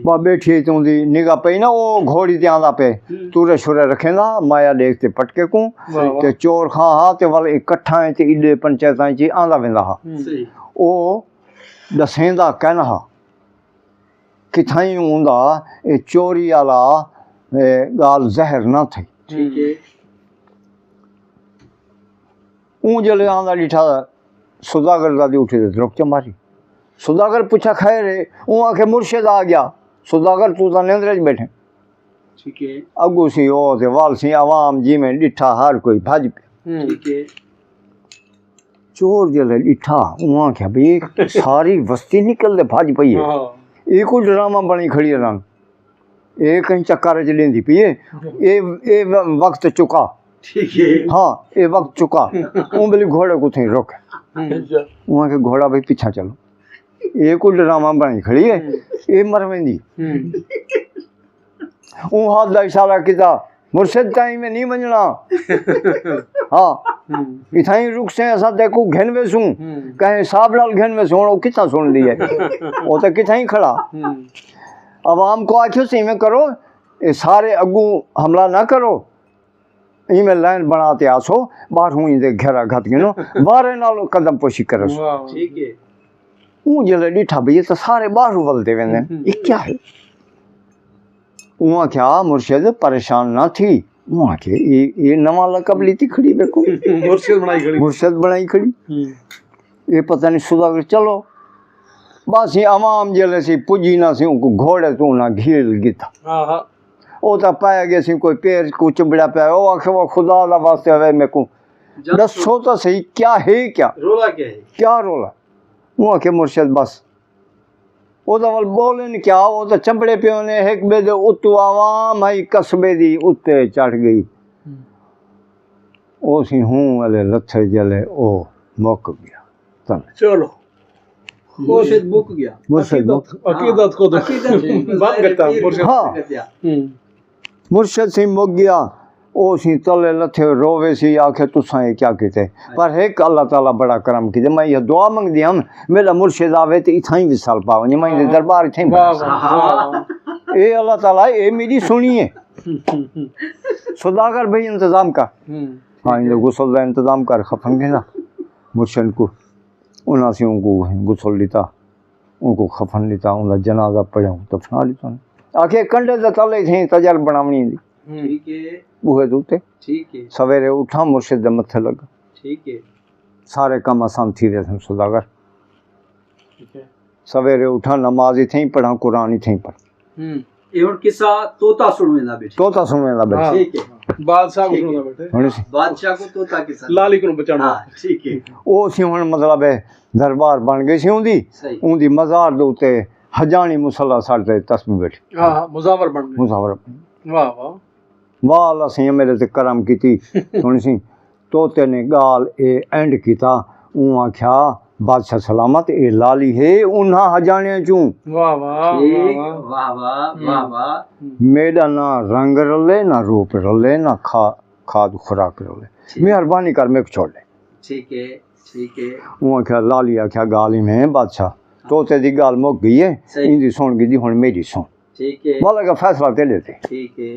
वह बैठी तो निगाह पई ना वो घोड़ी ते आंदा पे तूरे शुरे रखेंदा माया देखते पटके को ते चोर खां हा ते वाल इकट्ठा ते इडे पंचायत जी आंदा वेंदा हा ओ दसेंदा कहना हा किथाई हुंदा ए चोरी वाला गाल जहर ना थी ठीक है ऊं जले आंदा डिठा सुधागर दादी उठी ते रुक मारी सुधागर पूछा खैर है वो आखे मुर्शिद आ गया सुधागर तू तो नेंद्रे च बैठे ठीक है अगू सी ओ ते वाल सी आवाम जी में डिठा हर कोई भज पे ठीक है चोर जले डिठा वो आखे भाई सारी बस्ती निकल दे भज पई है ये कोई ड्रामा बनी खड़ी है रंग ये कहीं चक्कर च लेंदी पई है ये वक्त चुका ठीक है हाँ ये वक्त चुका वो बोली घोड़े को थे रोक वहाँ के घोड़ा भाई पीछा चलो ये कोई ड्रामा बनी खड़ी है ये मर वेंदी वो हाथ का इशारा किया मुर्शिद ताई में नहीं वंजना हाँ इथाई रुक से असा देखो घन वेसू कहे साहब लाल घन में सोनो कितना सुन लिया वो तो किथा ही खड़ा अवाम को आखियो सी में करो ये सारे अगू हमला ना करो ई में लाइन बनाते आसो बाहर हूँ दे घेरा घत गिनो बारे नाल कदम पोशी करो ठीक है वो जले डिठा भई तो सारे बाहर बलते वेंदे ये क्या है वहाँ क्या मुर्शिद परेशान ना थी वहाँ के ये नवा लकब लीती खड़ी बेको मुर्शिद बनाई खड़ी ये पता नहीं सुधाकर चलो बस ये अवाम जले सी पुजी ना सी उनको घोड़े तू ना घील गिता वो तो पाया गया सी कोई पैर को चिबड़ा पाया वो आखे वो खुदा दा वास्ते हवे मेरे को दसो तो सही क्या है क्या रोला क्या रोला वो आखे मुर्शिद बस वो तो वल बोले क्या वो तो चंबड़े पे ने एक बेदे उतु आवाम आई कस्बे दी उत्ते चढ़ गई ओ सी हूं वाले लथे जले ओ मुक गया चल चलो मुर्शिद मुक गया मुर्शिद अकीदत को तो बात करता मुर्शिद हाँ मुर्शिद सी मुक गया ओ सी तले लथे रोवे सी आखे तुसा ये क्या कीते पर एक अल्लाह ताला बड़ा करम कीते मैं ये दुआ मंग दी हम मेरा मुर्शिद आवे ते इथाई विसाल पावे मैं इने दरबार इथाई ए अल्लाह ताला ए मेरी सुनिए सुधाकर भाई इंतजाम का हाँ इन गुसल का इंतजाम कर खफन के ना मुर्शिद को उन्हें से उनको गुसल लिता उनको खफन लिता उनका जनाजा पढ़ा दफना लिता आखे कंडे दे तले थे तजल बनावनी ठीक है बूहे दूते ठीक है सवेरे उठा मुर्शिद दे मथे लगा ठीक है सारे कम आसान थी वैसे सौदागर। ठीक है। सवेरे उठा नमाज इथे ही पढ़ा कुरान इथे ही पढ़। ये हुन किस्सा तोता सुनवेंदा बेटे। तोता सुनवेंदा बेटे। हाँ। ठीक है। बादशाह को सुना बेटे। हुण सी बादशाह को तोता किस्सा लाली को बचाना। हाँ ठीक है। ਉਹ ਸੀ ਹੁਣ ਮਤਲਬ ਹੈ ਦਰਬਾਰ ਬਣ ਗਈ ਸੀ ਉਹਦੀ सही ਉਹਦੀ ਮਜ਼ਾਰ ਦੇ ਉੱਤੇ ਹਜਾਨੀ ਮੁਸੱਲਾ ਸਾਡੇ ਤਸਬੀਹ ਬੈਠੀ हाँ हाँ मुजावर बन गए। ਮੁਸਾਫਰ वाह वाह। ਵਾਹ ਅੱਲਾ ਸੀ ਮੇਰੇ ਤੇ ਕਰਮ ਕੀਤੀ ਹੁਣ ਸੀ ਤੋਤੇ ਨੇ ਗਾਲ ਇਹ ਐਂਡ ਕੀਤਾ ਉਹ ਆਖਿਆ ਬਾਦਸ਼ਾਹ ਸਲਾਮਤ ਇਹ ਲਾਲੀ ਹੈ ਉਹਨਾਂ ਹਜਾਨਿਆਂ ਚੋਂ वाह वाह ठीक वाह वाह वाह वाह वाह। ਮੇਰਾ ਨਾ ਰੰਗ ਰਲੇ ਨਾ ਰੂਪ ਰਲੇ ਨਾ ਖਾਦ ਖੁਰਾਕ ਰਲੇ ਮਿਹਰਬਾਨੀ ਕਰ ਮੇਰੇ ਕੋ ਛੋੜ ਲੈ ठीक है ठीक है। ਉਹ ਆਖਿਆ ਲਾਲੀ ਆਖਿਆ ਗਾਲ ਹੀ ਮੈਂ ਬਾਦਸ਼ਾਹ ਤੋਤੇ ਦੀ ਗੱਲ ਮੁੱਕ ਗਈ ਹੈ ਸਹੀ। ਇਹਦੀ ਸੁਣ ਗਈ ਜੀ ਹੁਣ ਮੇਰੀ ਸੁਣ ठीक है ਵਾਲਾ ਦਾ ਫੈਸਲਾ ਤੇ ਲੈ ਤੇ ठीक है।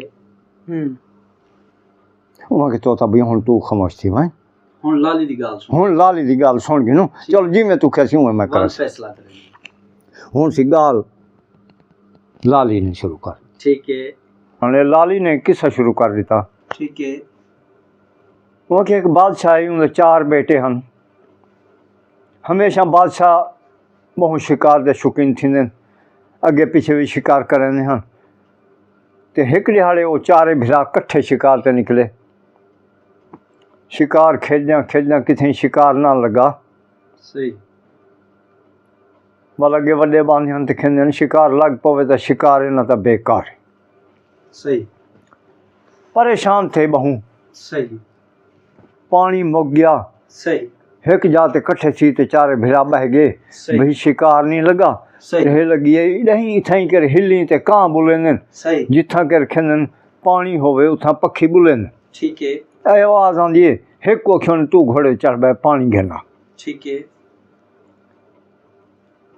ਉਹ ਆਖਿਆ ਤੋਤਾ ਵੀ ਹੁਣ ਤੂੰ ਖਾਮੋਸ਼ ਥੀ ਮੈਂ हुन लाली दी गाल सुन। ਹੁਣ ਲਾਲੀ ਦੀ ਗੱਲ ਸੁਣ ਗਈ ਨੂੰ ਚਲ ਜਿਵੇਂ ਤੂੰ ਕਹਿ ਸੀ ਉਵੇਂ ਮੈਂ वल ਕਰਾਂ फैसला करेंगे। ਹੁਣ ਸੀ ਗੱਲ ਲਾਲੀ ਨੇ ਸ਼ੁਰੂ ਕਰ ठीक है ਹਣੇ ਲਾਲੀ ਨੇ ਕਿੱਸਾ ਸ਼ੁਰੂ ਕਰ ਦਿੱਤਾ ठीक है। ਉਹ ਕਿ ਇੱਕ ਬਾਦਸ਼ਾਹ ਹੈ ਉਹਦੇ 4 ਬੇਟੇ ਹਨ ਹਮੇਸ਼ਾ ਬਾਦਸ਼ਾਹ ਬਹੁਤ ਸ਼ਿਕਾਰ ਦੇ ਸ਼ੌਕੀਨ ਥੀਂਦੇ ਅੱਗੇ ਪਿੱਛੇ ਵੀ ਸ਼ਿਕਾਰ ਕਰਦੇ ਹਨ ਤੇ ਇੱਕ ਦਿਹਾੜੇ ਉਹ ਚਾਰੇ ਭਰਾ ਇਕੱਠੇ ਸ਼ਿਕਾਰ ਤੇ ਨਿਕਲੇ शिकार खेलद्या किथे शिकार ना लगा सही वाल अगे वड्डे बांधे हैं तो खेलते हैं शिकार लग पवे तो शिकार इन्हां दा बेकार है। सही परेशान थे बहु सही पानी मुक गया सही एक जाते कट्ठे सी ते चारे भिरा बह गए सही भाई शिकार नहीं लगा सही रहे लगी इडही इथाई कर हिली ते कां बुलेंदे सही जिथा कर खेलन पानी होवे उथा पक्षी बुलेंदे ठीक है आवाज आंदी है एक को खन तू घोड़े चढ़ बे पानी घेना ठीक है।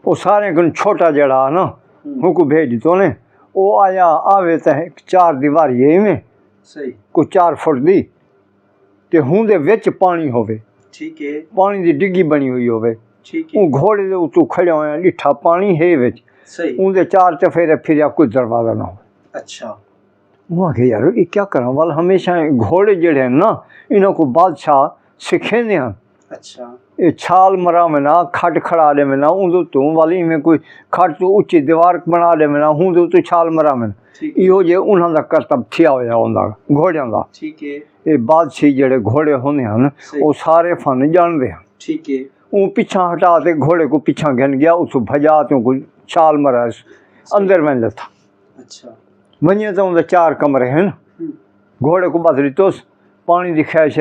वो सारे कन छोटा जड़ा ना उनको भेज दितो ने वो आया आवे तो 4 दीवारी है में सही कोई 4 फुट दी ते हूं दे विच पानी होवे ठीक है पानी दी डिग्गी बनी हुई होवे ठीक है। वो घोड़े दे उतों खड़े होया लिठा पानी है विच सही उनदे 4 चफेरे फिर कोई दरवाजा ना हो अच्छा वो आखे यार ये क्या करा वाल हमेशा घोड़े जड़े हैं ना इन्हों को बादशाह सिखेंदे हैं अच्छा ये छाल मरा में ना खट खड़ा दे में ना उन्दो तू वाली में कोई खट तो ऊंची दीवार बना दे में ना हुंदो तो छाल मरा में ठीक इहो जे उन्हां दा करतब थिया होया हुंदा घोड़ियां दा ठीक है ये बादशाह जेड़े घोड़े होंदे हैं वो सारे फन जानदे हैं ठीक है। वो पीछा हटा ते घोड़े को पीछा घन गया उस भजा तो कोई छाल मरा अंदर में लथा अच्छा वञे तो उनके 4 कमरे हैं घोड़े को बदली तोस पानी की ख्वाहिश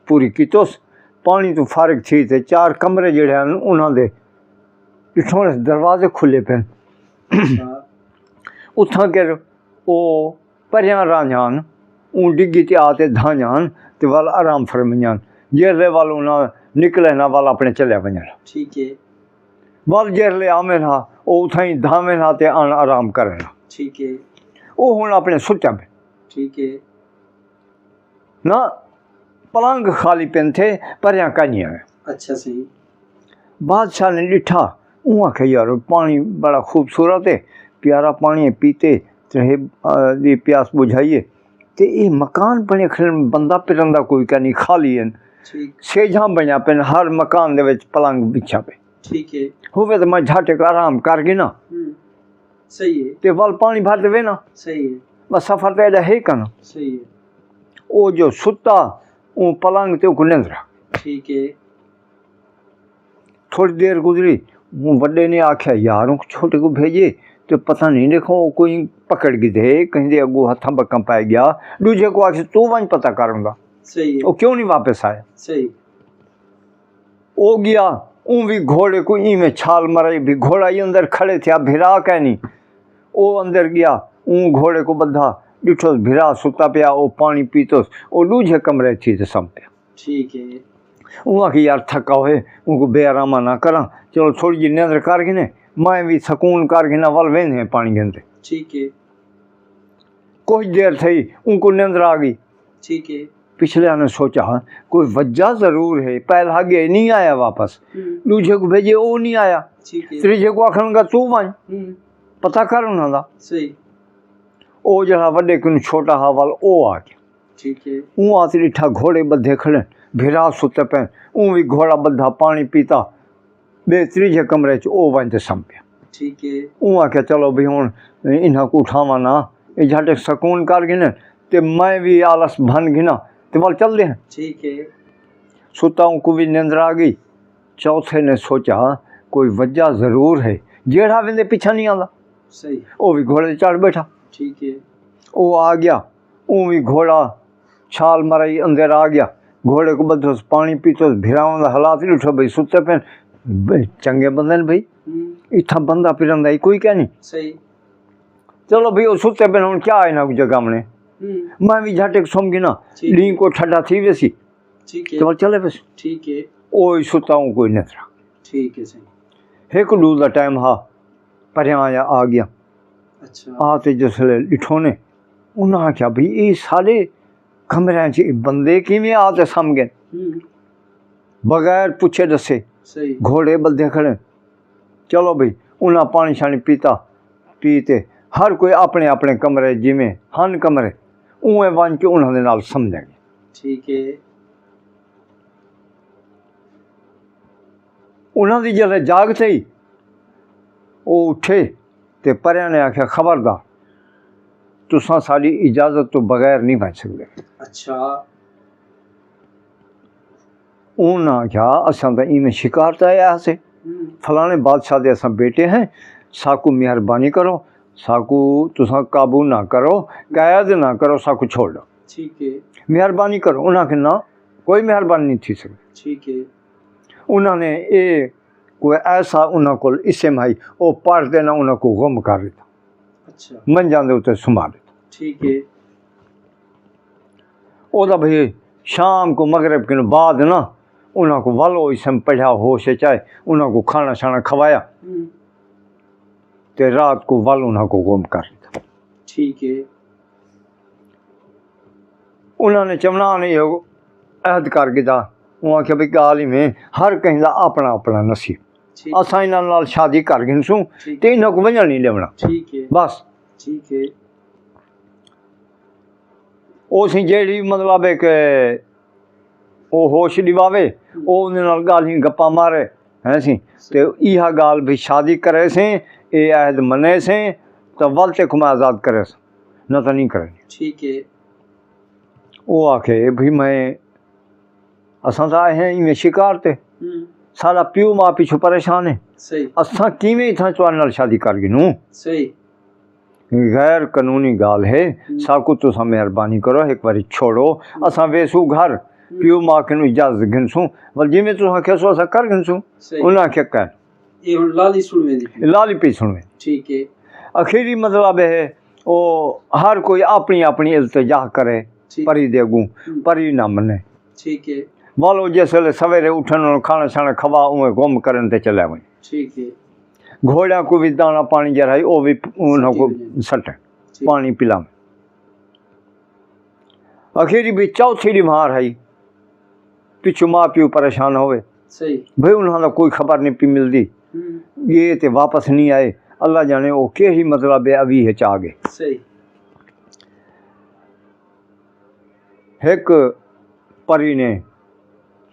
पूरी की तोस पानी तो फारिग थी ते 4 कमरे जड़े हैं उन्होंने ॾिठो दरवाजे खुले पे उथा कर वो परियां रांझान ऊँ डिग्गी ते आते धांझान ते वाल आराम फरमाइन जेरले वाल उन्हें निकले ना वाल अपने चलिया वञन ठीक है वाल जेरले आवे ना वो उथा ही धावे ना ते आन आराम करे ना ठीक है वो हुण अपने सुत्या पे ठीक है ना पलंग खाली पेन थे परियां कानिया में अच्छा सही बादशाह ने डिठा ऊँ आखे यार पानी बड़ा खूबसूरत है प्यारा पानी है पीते दी प्यास बुझाइए तो ये मकान बने खड़े बंदा पिरंदा कोई का नहीं खाली है ठीक सेझा बनिया पेन हर मकान दे विच पलंग बिछा पे ठीक है होवे तो मैं झाटे का आराम कर गई ना सही है ते वाल पानी भर देवे ना सही है बस सफर तो एडा है कना सही है वो जो सुता वो पलंग ते को निंद्रा ठीक है। थोड़ी देर गुजरी वो बड़े ने आख्या यार वो छोटे को भेजे तो पता नहीं देखो वो कोई पकड़ गई थे कहीं दे अगू हथा बक्का पाई गया दूजे को आखे तू वन पता करूँगा सही है वो क्यों नहीं वापस आया सही वो गया ऊँ भी घोड़े को ई में छाल मराई भी घोड़ा ही अंदर खड़े थे भिरा कह नहीं वो अंदर गया ऊँ घोड़े को बद्धा डिठो भिरा सुता पिया वो पानी पीतो वो दूजे कमरे थी तो सम पिया ठीक है। वो आखी यार थका हुए उनको बेआरामा ना करा चलो थोड़ी जी निंद्र कर गिने मैं भी सकून कर गिना वल वेंदे पानी गिनते ठीक है कुछ देर थी उनको निंद्र आ गई ठीक है। पिछले ने सोचा कोई वजह ज़रूर है पहला आगे नहीं आया वापस दूजे को भेजे वो नहीं आया ठीक है तीजे को आखनगा तू वन पता कर उन्हों दा सही वो जरा वड्डे को छोटा हा वाल ओ आ गया ठीक है ऊँ आते डिठा घोड़े बधे खड़े भिरा सुते पैन ऊँ भी घोड़ा बद्धा पानी पीता बे त्रीजे कमरे च ओ वंज सम पिया ठीक है ऊँ आख्या चलो भी हुण इन्हां को उठावा ना ये झट सकून कर गिन ते मैं भी आलस भन गिना ते वल चलदे हैं ठीक है सुता को भी निंद्र आ गई चौथे ने सोचा कोई वजह ज़रूर है जेड़ा वेंदे पीछा नहीं आता सही वो भी घोड़े ते चढ़ बैठा ठीक है वो आ गया ऊँ भी घोड़ा छाल माराई अंदर आ गया घोड़े को बदोस पानी पीतो भिरावां दा हालात नहीं उठो भाई सुते पैन चंगे बंदे ने भाई इत्था बंदा फिरंदा ही कोई क्या नहीं सही चलो भाई वो सुते पैन हुण क्या इन्हां को जगह मने मैं भी झट सुम गिना ठीक। ली को ठंडा थी वेसी ठीक है तो वल चले बस ठीक है ओ सुता हूँ कोई निंद्रा ठीक है सही एक डू का टाइम हा परियां आया आ गया अच्छा आ ते जिसले डिठो ने उन्हें आख्या भाई ये सारे कमरे च बंदे किवें आ ते सम गए बगैर पुछे दसे सही घोड़े बल्दे खड़े चलो भाई उन्हें पानी शानी पीते हर कोई अपने अपने कमरे जिमें हन कमरे उवें वन के उन्होंने नाल समझेंगे ठीक है उन्होंने जल्द जाग थी वो उठे ते परियां ने आख्या खबरदार तुसां साडी इजाजत तो बगैर नहीं बच सकते अच्छा उन्हें आख्या असां तो इवें शिकार तो आया से फलाने बादशाह दे असां बेटे हैं साकू मेहरबानी करो साकू तुसां काबू ना करो कैद ना करो साकू छोड़ दो ठीक है मेहरबानी करो उन्हें आख्या ना कोई मेहरबानी नहीं थी सकती ठीक है उन्होंने ये कोई ऐसा उन्होंने को इससे माई वो पढ़ देना उन्होंने को गुम कर दिता अच्छा मंझां दे उत्ते सुमा दिता ठीक है ओदा भाई शाम को मगरब के बाद ना उन्होंने को वालो इसम पढ़ा होश चाहे उन्होंने को खाना शाना खवाया ते रात को वाल उन्होंने को गुम कर दिता ठीक है उन्होंने चमना ने अहद कर गिता वो आख्या भाई गाल ही में हर कहीं का अपना अपना नसीब ठीक असां इन्हां नाल शादी कर गिनसूं ठीक। ते इन्हां को वंजण नहीं लेवना ठीक है बस ठीक है उस जेड़ी मतलब है कि वो होश दिवावे वो उन्हें नाल गाल ही गप्पा मारे हैं सी ते इहा गाल भी शादी करे से ये अहद मने से तो वल ते खुमा आज़ाद करे से न तो नहीं करे ठीक है वो आखे भाई मैं असां तो आए हैं इवें शिकार ते सारा प्यो माँ पिछू परेशान है सही असां किवें इथां चवान नाल शादी कर गिनूं सही गैर कानूनी गाल है साकू तुसां मेहरबानी करो एक बारी छोड़ो असां वेसू घर प्यो माँ के इजाजत गिनसूं बल जिमें तुसां आख्या असां कर गिनसूं सही उन्हें आख्या कर ये हुण लाली सुनवे दी लाली पी सुनवे ठीक है आखिरी मतलब है वो हर कोई अपनी अपनी इल्तिजा करे ठीक। परी दे अगूं परी ना मने ठीक है वालो जिसले सवेरे उठन खाना शाना खवा उवें गुम करन ते चले वञ ठीक है घोड़ा को भी दाना पानी जराई वो भी उन्हों को सटे ठीक। पानी पिला आखिरी भी चौथी डी मार आई पिछू माँ प्यो परेशान होवे सही भाई उन्होंने कोई खबर नहीं पी मिलती ये ते वापस नहीं आए अल्लाह जाने वो केही मतलब है अभी है चा गए सही एक परी ने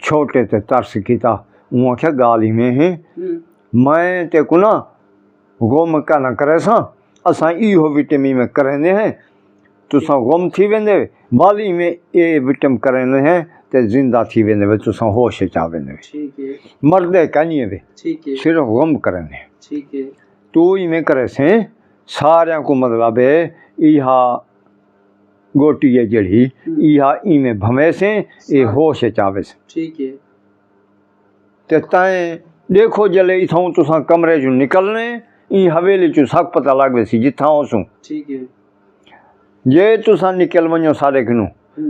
छोटे ते तरस किया वो आख्या गाल ही में है मैं ते को ना गुम का ना करे सा असां इहो विटमी में करेंदे हैं तुसां गुम थी वेंदे बाली में ये विटम करेंदे हैं ते जिंदा थी वेंदे वे तुसां होश चा वेंदे ठीक है मरदे कहीं वे ठीक है सिर्फ गुम करेंदे ठीक है तू इवें करे से सारिया को मतलब है इहा गोटी है जड़ी इहा इवें भवे से ये होश चावे से ठीक है ते ताएं देखो जले इथों तुसां कमरे चो निकलने ई हवेली चो सक पता लग वे सी जिथा होसूं ठीक है जे तुसां निकल वञो सारे खनू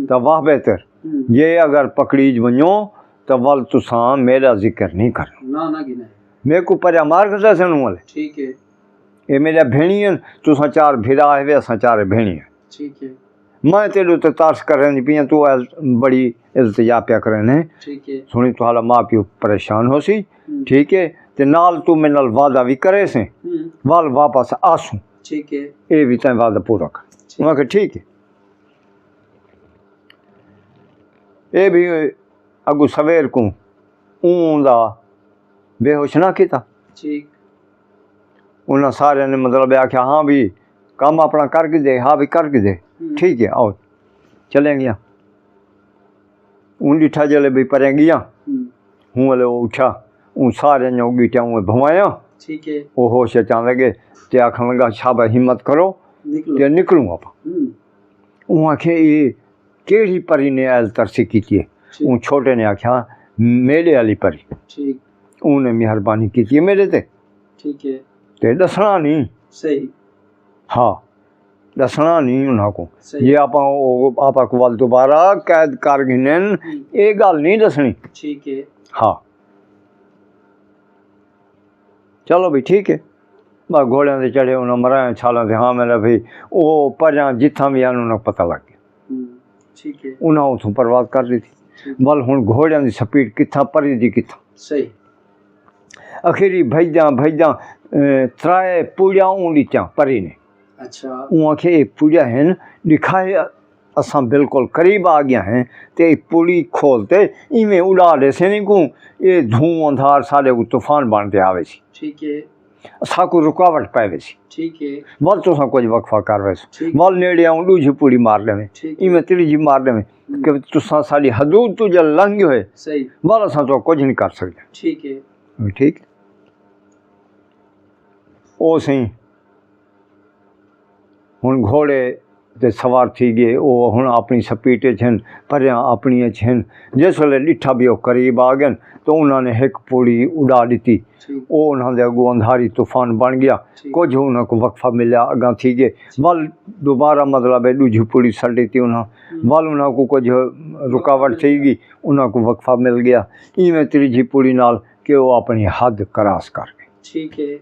तो वाह बेहतर जे अगर पकड़ीज वञो तो वल तुसां मेरा जिक्र नहीं कर ना ना गिना मेरे को परिया मार कदा सनू वाले ठीक है ये मेरा भेणी आहिनि तुसां चार भिरा है वे असां चार भेणी ठीक है मैं तेरे तो तार्स करें पियाँ तू बड़ी इल्तिजा पिया करें ठीक है सुनी तुहारा माँ प्यो परेशान हो सी ठीक है ते नाल तू मेरे नाल वादा भी करे से वाल वापस आसूं ठीक है ये भी तैं वादा पूरा कर मैं कहा ठीक है ये भी अगू सवेर को ऊंदा बेहोश ना किया। ठीक उन्हें सारे ने मतलब आख्या हाँ भी काम अपना करके दे, हाँ भी करके दे, ठीक है आओ चले गया। ऊँ डिठा जले भी परे गया हूँ वाले वो उठा ऊँ सारे ने गीटिया ऊँ भवाया। ठीक है वो होश अचान लगे ते आखन लगा शाबा हिम्मत करो ते निकलूँ आप। ऊँ आखे ये केड़ी परी ने ऐल तरसी की है। ऊँ छोटे ने आख्या मेले वाली परी। ठीक उन्हें मेहरबानी की है मेरे ते। ठीक है ते दसना नहीं। सही हाँ दसना नहीं उन्होंने को सही ये आपा को वाल दोबारा कैद कर गिनन ये गल नहीं दसनी। ठीक है हाँ चलो भी ठीक है बस घोड़िया से चढ़े उन्हें मराया छालों से। हाँ मेरा भाई वो पर जिथा भी आने उन्हें पता लग गया। ठीक है उन्हें उतों परवाज कर दी थी बल हुण घोड़िया की स्पीड किथा परी दी किथा। सही अखीरी भैजा त्राए पूजा ऊँ ॾिचा परी ने। अच्छा ऊँ आखे ये पूजा हैं दिखाए असां बिल्कुल करीब आ गया हैं ते पूड़ी खोलते इवें उड़ा दे से नहीं को ये धुआंधार सारे को तूफान बनते आवे सी। ठीक है असां को रुकावट पावे सी। ठीक है वल तुसां कुछ वक्फा कर वैसो ठीक। वल नेड़े आऊं दूजी पूड़ी मार लेवे ठीक। इवें त्रीजी मार लेवे कि तुसां साडी हदूद तो जल लंघ होए सही वल असां तो कुछ नहीं कर सकते। ठीक है ठीक ओ सही हुण घोड़े ते सवार थी गए वो हुण अपनी स्पीड छन परियां अपनी छन जिस वेले डिठा भी वो करीब आ गए तो उन्होंने एक पूड़ी उड़ा दी। ठीक वो उन्होंने अगू अंधारी तूफान बन गया ठीक। कुछ उन्होंने वक्फा मिला अगा थी गए वल दोबारा मतलब है दूजी पूड़ी सड़ी थी उन्होंने वल उन्होंने को कुछ रुकावट थी गई उन्होंने को वक्फा मिल गया इवें त्रीजी पूड़ी नाल कि वो अपनी हद क्रॉस कर गए। ठीक है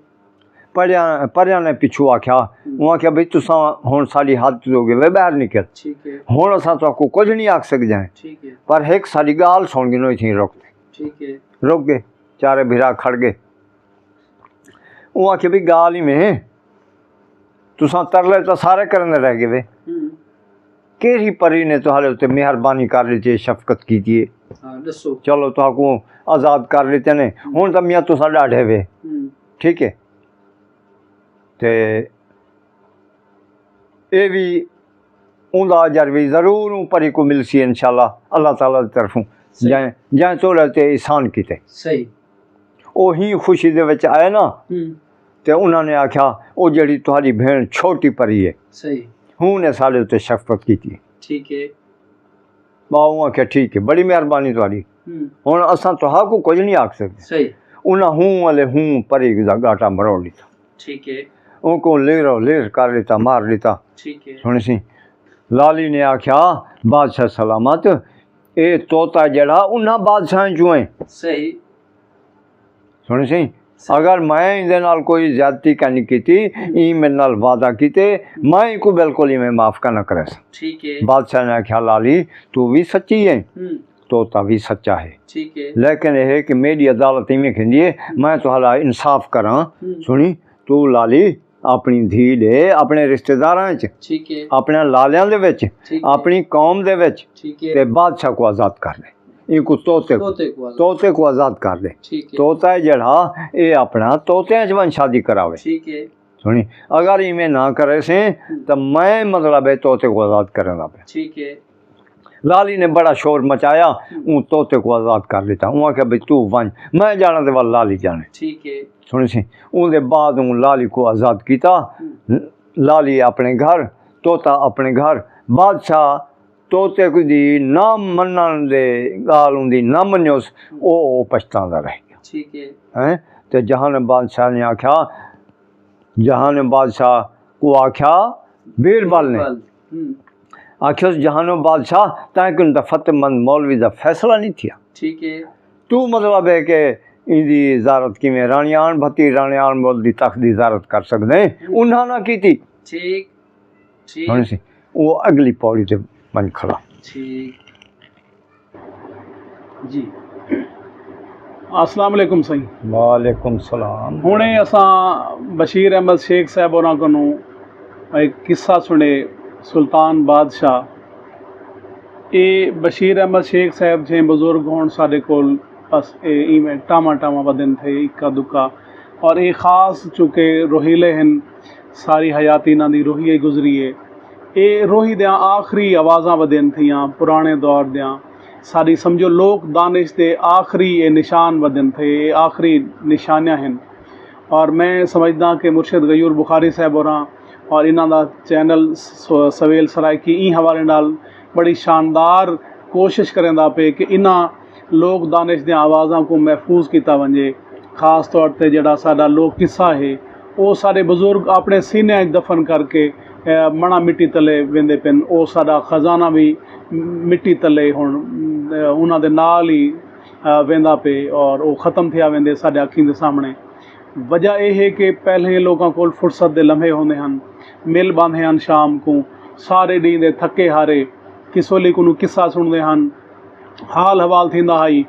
परियां ने पिछू आख्या वो आख्या भाई तुसा हुण साडी हद दोगे वे बाहर निकल ठीक है हुण असां तो कुछ नहीं आख सकते हैं ठीक है पर एक साडी गाल सुन गिनो थी रोकते ठीक है रुक गए चारे भिरा खड़ गए। वो आखे भी गाल ही में तुसा तरले तो सारे करने रह गए वे केरी परी ने तो हाले उत्ते मेहरबानी कर ली शफकत की थी हाँ दसो चलो तो को आज़ाद कर लेते ने हुण तो मियाँ तुसा डाढ़े वे ठीक है ते ये भी उंदा अजर भी ज़रूर परी को मिलसी इंशाल्लाह अल्लाह ताला की तरफों जै जै तोड़े ते एहसान किते सही ਉਹ ਹੀ खुशी दे विच आए ना ते उन्होंने आख्या वो जड़ी तुम्हारी भेण छोटी परी है सही हूँ ने साले उत्ते शफकत की थी। ठीक है बाऊ आख्या ठीक है बड़ी मेहरबानी तुम्हारी हुण असां तुहा को कुछ नहीं आख सकते। सही उन्हें हूँ वाले हूँ परी का गाटा मरोड़ लिता ठीक है उनको लेर कर लेता मार लेता। ठीक है सुन सी लाली ने आख्या बादशाह सलामत ये तोता जड़ा उन्हें बादशाह चो है। सही सुन सी अगर मैं इहदे नाल कोई ज्यादती करनी की ई मेरे नाल वादा कीते मैं को बिल्कुल ही मैं माफ़ का न करे। ठीक है बादशाह ने आख्या लाली तू भी सच्ची है तोता भी सच्चा है ठीक है लेकिन यह है कि मेरी अदालत इवें कहती है मैं तुहारा इंसाफ करा सुनी तू लाली अपनी धी दे अपने रिश्तेदारां च ठीक है अपने लालियां दे विच ठीक है। अपनी कौम दे विच ठीक है ते बादशाह को आज़ाद कर ले इनको तोते को आज़ाद कर ले। ठीक है तोता है जड़ा ये अपना तोतियां च वन शादी करावे। ठीक है सुनी अगर इवें ना करे से तो मैं मतलब है तोते को आज़ाद करेंगा पे। ठीक है लाली ने बड़ा शोर मचाया ऊँ तोते को आज़ाद कर लेता ऊँ आख्या भाई तू वन मैं जाना ते वाल लाली जाने। ठीक है सुनी सी उनके बाद ऊँ लाली को आज़ाद किया लाली अपने घर तोता अपने घर बादशाह तोते को दी ना मनन दे गाल उंदी ना मन्योस ओ पछतांदा रह गया। ठीक है हैं ते जहान बादशाह ने आख्या जहान बादशाह को आख्या बीरबल ने आख्या जहानो बादशाह तक उनका फतेहमंद मौलवी का फैसला नहीं थिया। ठीक है तू मतलब है कि इनकी इजारत किमें राणियान भती राणियान मोल दी तख्त की इजारत कर सकते उन्होंने ना की थी। ठीक ठीक वो अगली पौड़ी से बन खड़ा। ठीक जी अस्सलाम वालेकुम सही वालेकुम सलाम। हुणे असां बशीर अहमद शेख साहब होना कोनों एक किस्सा सुने सुल्तान बादशाह ਇਹ ਬਸ਼ੀਰ ਅਹਿਮਦ ਸ਼ੇਖ ਸਾਹਿਬ ਜੇ ਬਜ਼ੁਰਗ ਹੋਣ ਸਾਡੇ ਕੋਲ ਬਸ ਇਹ ਇਵੇਂ ਟਾਵਾਂ ਵਦਨ ਥੇ ਇੱਕਾ ਦੁੱਕਾ ਔਰ ਇਹ ਖਾਸ ਚੁੱਕੇ ਰੋਹੀਲੇ ਹਨ ਸਾਰੀ ਹਯਾਤੀ ਇਹਨਾਂ ਦੀ ਰੋਹੀਏ ਗੁਜ਼ਰੀਏ ਇਹ ਰੋਹੀ ਦਿਆਂ ਆਖਰੀ ਆਵਾਜ਼ਾਂ ਵਦਨ ਥੀਆਂ ਪੁਰਾਣੇ ਦੌਰ ਦਿਆਂ ਸਾਡੀ ਸਮਝੋ ਲੋਕ ਦਾनिश ਦੇ ਆਖਰੀ ਇਹ ਨਿਸ਼ਾਨ ਵਦਨ थे ਇਹ ਆਖਰੀ ਨਿਸ਼ਾनियाँ ਹਨ ਔਰ ਮੈਂ ਸਮਝਦਾ ਕਿ ਮੁਰਸ਼ਿਦ ਗਯੂਰ ਬੁਖਾਰੀ ਸਾਹਿਬ ਹੋਰਾਂ ਔਰ ਇਹਨਾਂ ਦਾ ਚੈਨਲ ਸਵੇਲ ਸਰਾਇਕੀ ਇਹ ਹਵਾਲੇ ਨਾਲ ਬੜੀ ਸ਼ਾਨਦਾਰ ਕੋਸ਼ਿਸ਼ ਕਰਦਾ ਪਏ ਕਿ ਇਹਨਾਂ ਲੋਕ ਦਾनिश ਦੀਆਂ ਆਵਾਜ਼ਾਂ को महफूज ਕੀਤਾ ਵੰਜੇ ਖਾਸ ਤੌਰ ਤੇ ਜਿਹੜਾ ਸਾਡਾ ਲੋਕ ਕਿੱਸਾ ਹੈ ਉਹ ਸਾਡੇ ਬਜ਼ੁਰਗ ਆਪਣੇ ਸੀਨੇ 'ਚ ਦਫਨ ਕਰਕੇ ਮਣਾ ਮਿੱਟੀ ਤਲੇ ਵਹਿੰਦੇ ਪਨ ਉਹ ਸਾਡਾ ਖਜ਼ਾਨਾ ਵੀ ਮਿੱਟੀ ਤਲੇ ਹੁਣ ਉਹਨਾਂ ਦੇ ਨਾਲ ਹੀ ਵਹਿੰਦਾ ਪਏ ਔਰ ਉਹ ਖਤਮ ਥਿਆ ਵਹਿੰਦੇ ਸਾਡੇ ਅੱਖੀਂ ਦੇ ਸਾਹਮਣੇ ਵਜ੍ਹਾ ਇਹ ਹੈ ਕਿ ਪਹਿਲੇ ਲੋਕਾਂ ਕੋਲ ਫੁਰਸਤ ਦੇ ਲਮਹੇ ਹੁੰਦੇ ਹਨ ਮਿਲ ਬਾਂਧੇ ਹਨ ਸ਼ਾਮ को ਸਾਰੇ ॾींहं ਦੇ ਥੱਕੇ ਹਾਰੇ किसोली को किस्सा सुनते हैं हाल हवाल थींदा हई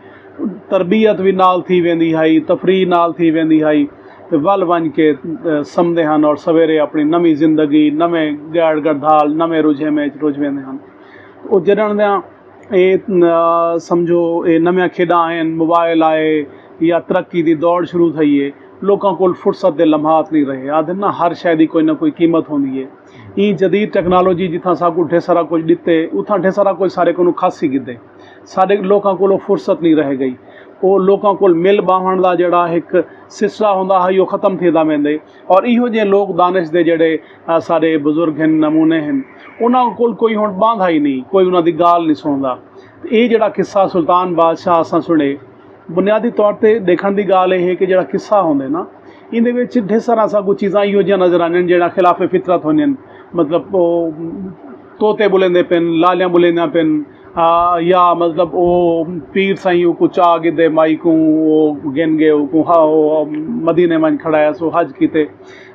तरबियत भी नाल थी वेंदी हई तफरीह नाल थी वेंदी हई ते वल वन के समझते हैं और सवेरे अपनी नवी जिंदगी नवे गैड़ गढ़ाल नवे रुझे में रुझ वेंदे हैं वो जड़न ये समझो ये नव्या खेडां आहिनि मोबाइल आए या तरक्की की दौड़ शुरू थी है लोगों को फुर्सत के लम्हात नहीं रहे आदि ना हर शय की कोई ना कोई कीमत होंदी है ई जदीद टैक्नोलॉजी जिथा साकू ढेर सारा कुछ दिते उथा ढेर सारा कुछ सारे को खासी गिदे सारे लोगों को फुर्सत नहीं रह गई वो लोगों को मिल बाहण का जड़ा एक सिलसिला होंदा है वो ख़त्म थींदा वेंदे और इहो जे लोग दानिश दे जड़े सारे बुजुर्ग हैं नमूने हैं उन्हां कोल कोई हुण बांधा ही नहीं कोई उन्हां दी गाल नहीं सुनदा ये जड़ा किस्सा सुल्तान बादशाह असां सुने बुनियादी तौर पर देखने की गाल है कि जड़ा किस्सा होंदे ना इहदे विच ढेर सारा साकू चीज़ां इहो जिहियां नज़र आने जड़ा खिलाफ फितरत होंदियां मतलब वो तोते बुलेंदे पिन लालियां बुलेंदा पिन या मतलब वो पीर साईं को चा गिदे माई को वो गिन गए को हाँ मदीने में खड़ाया सो हज किते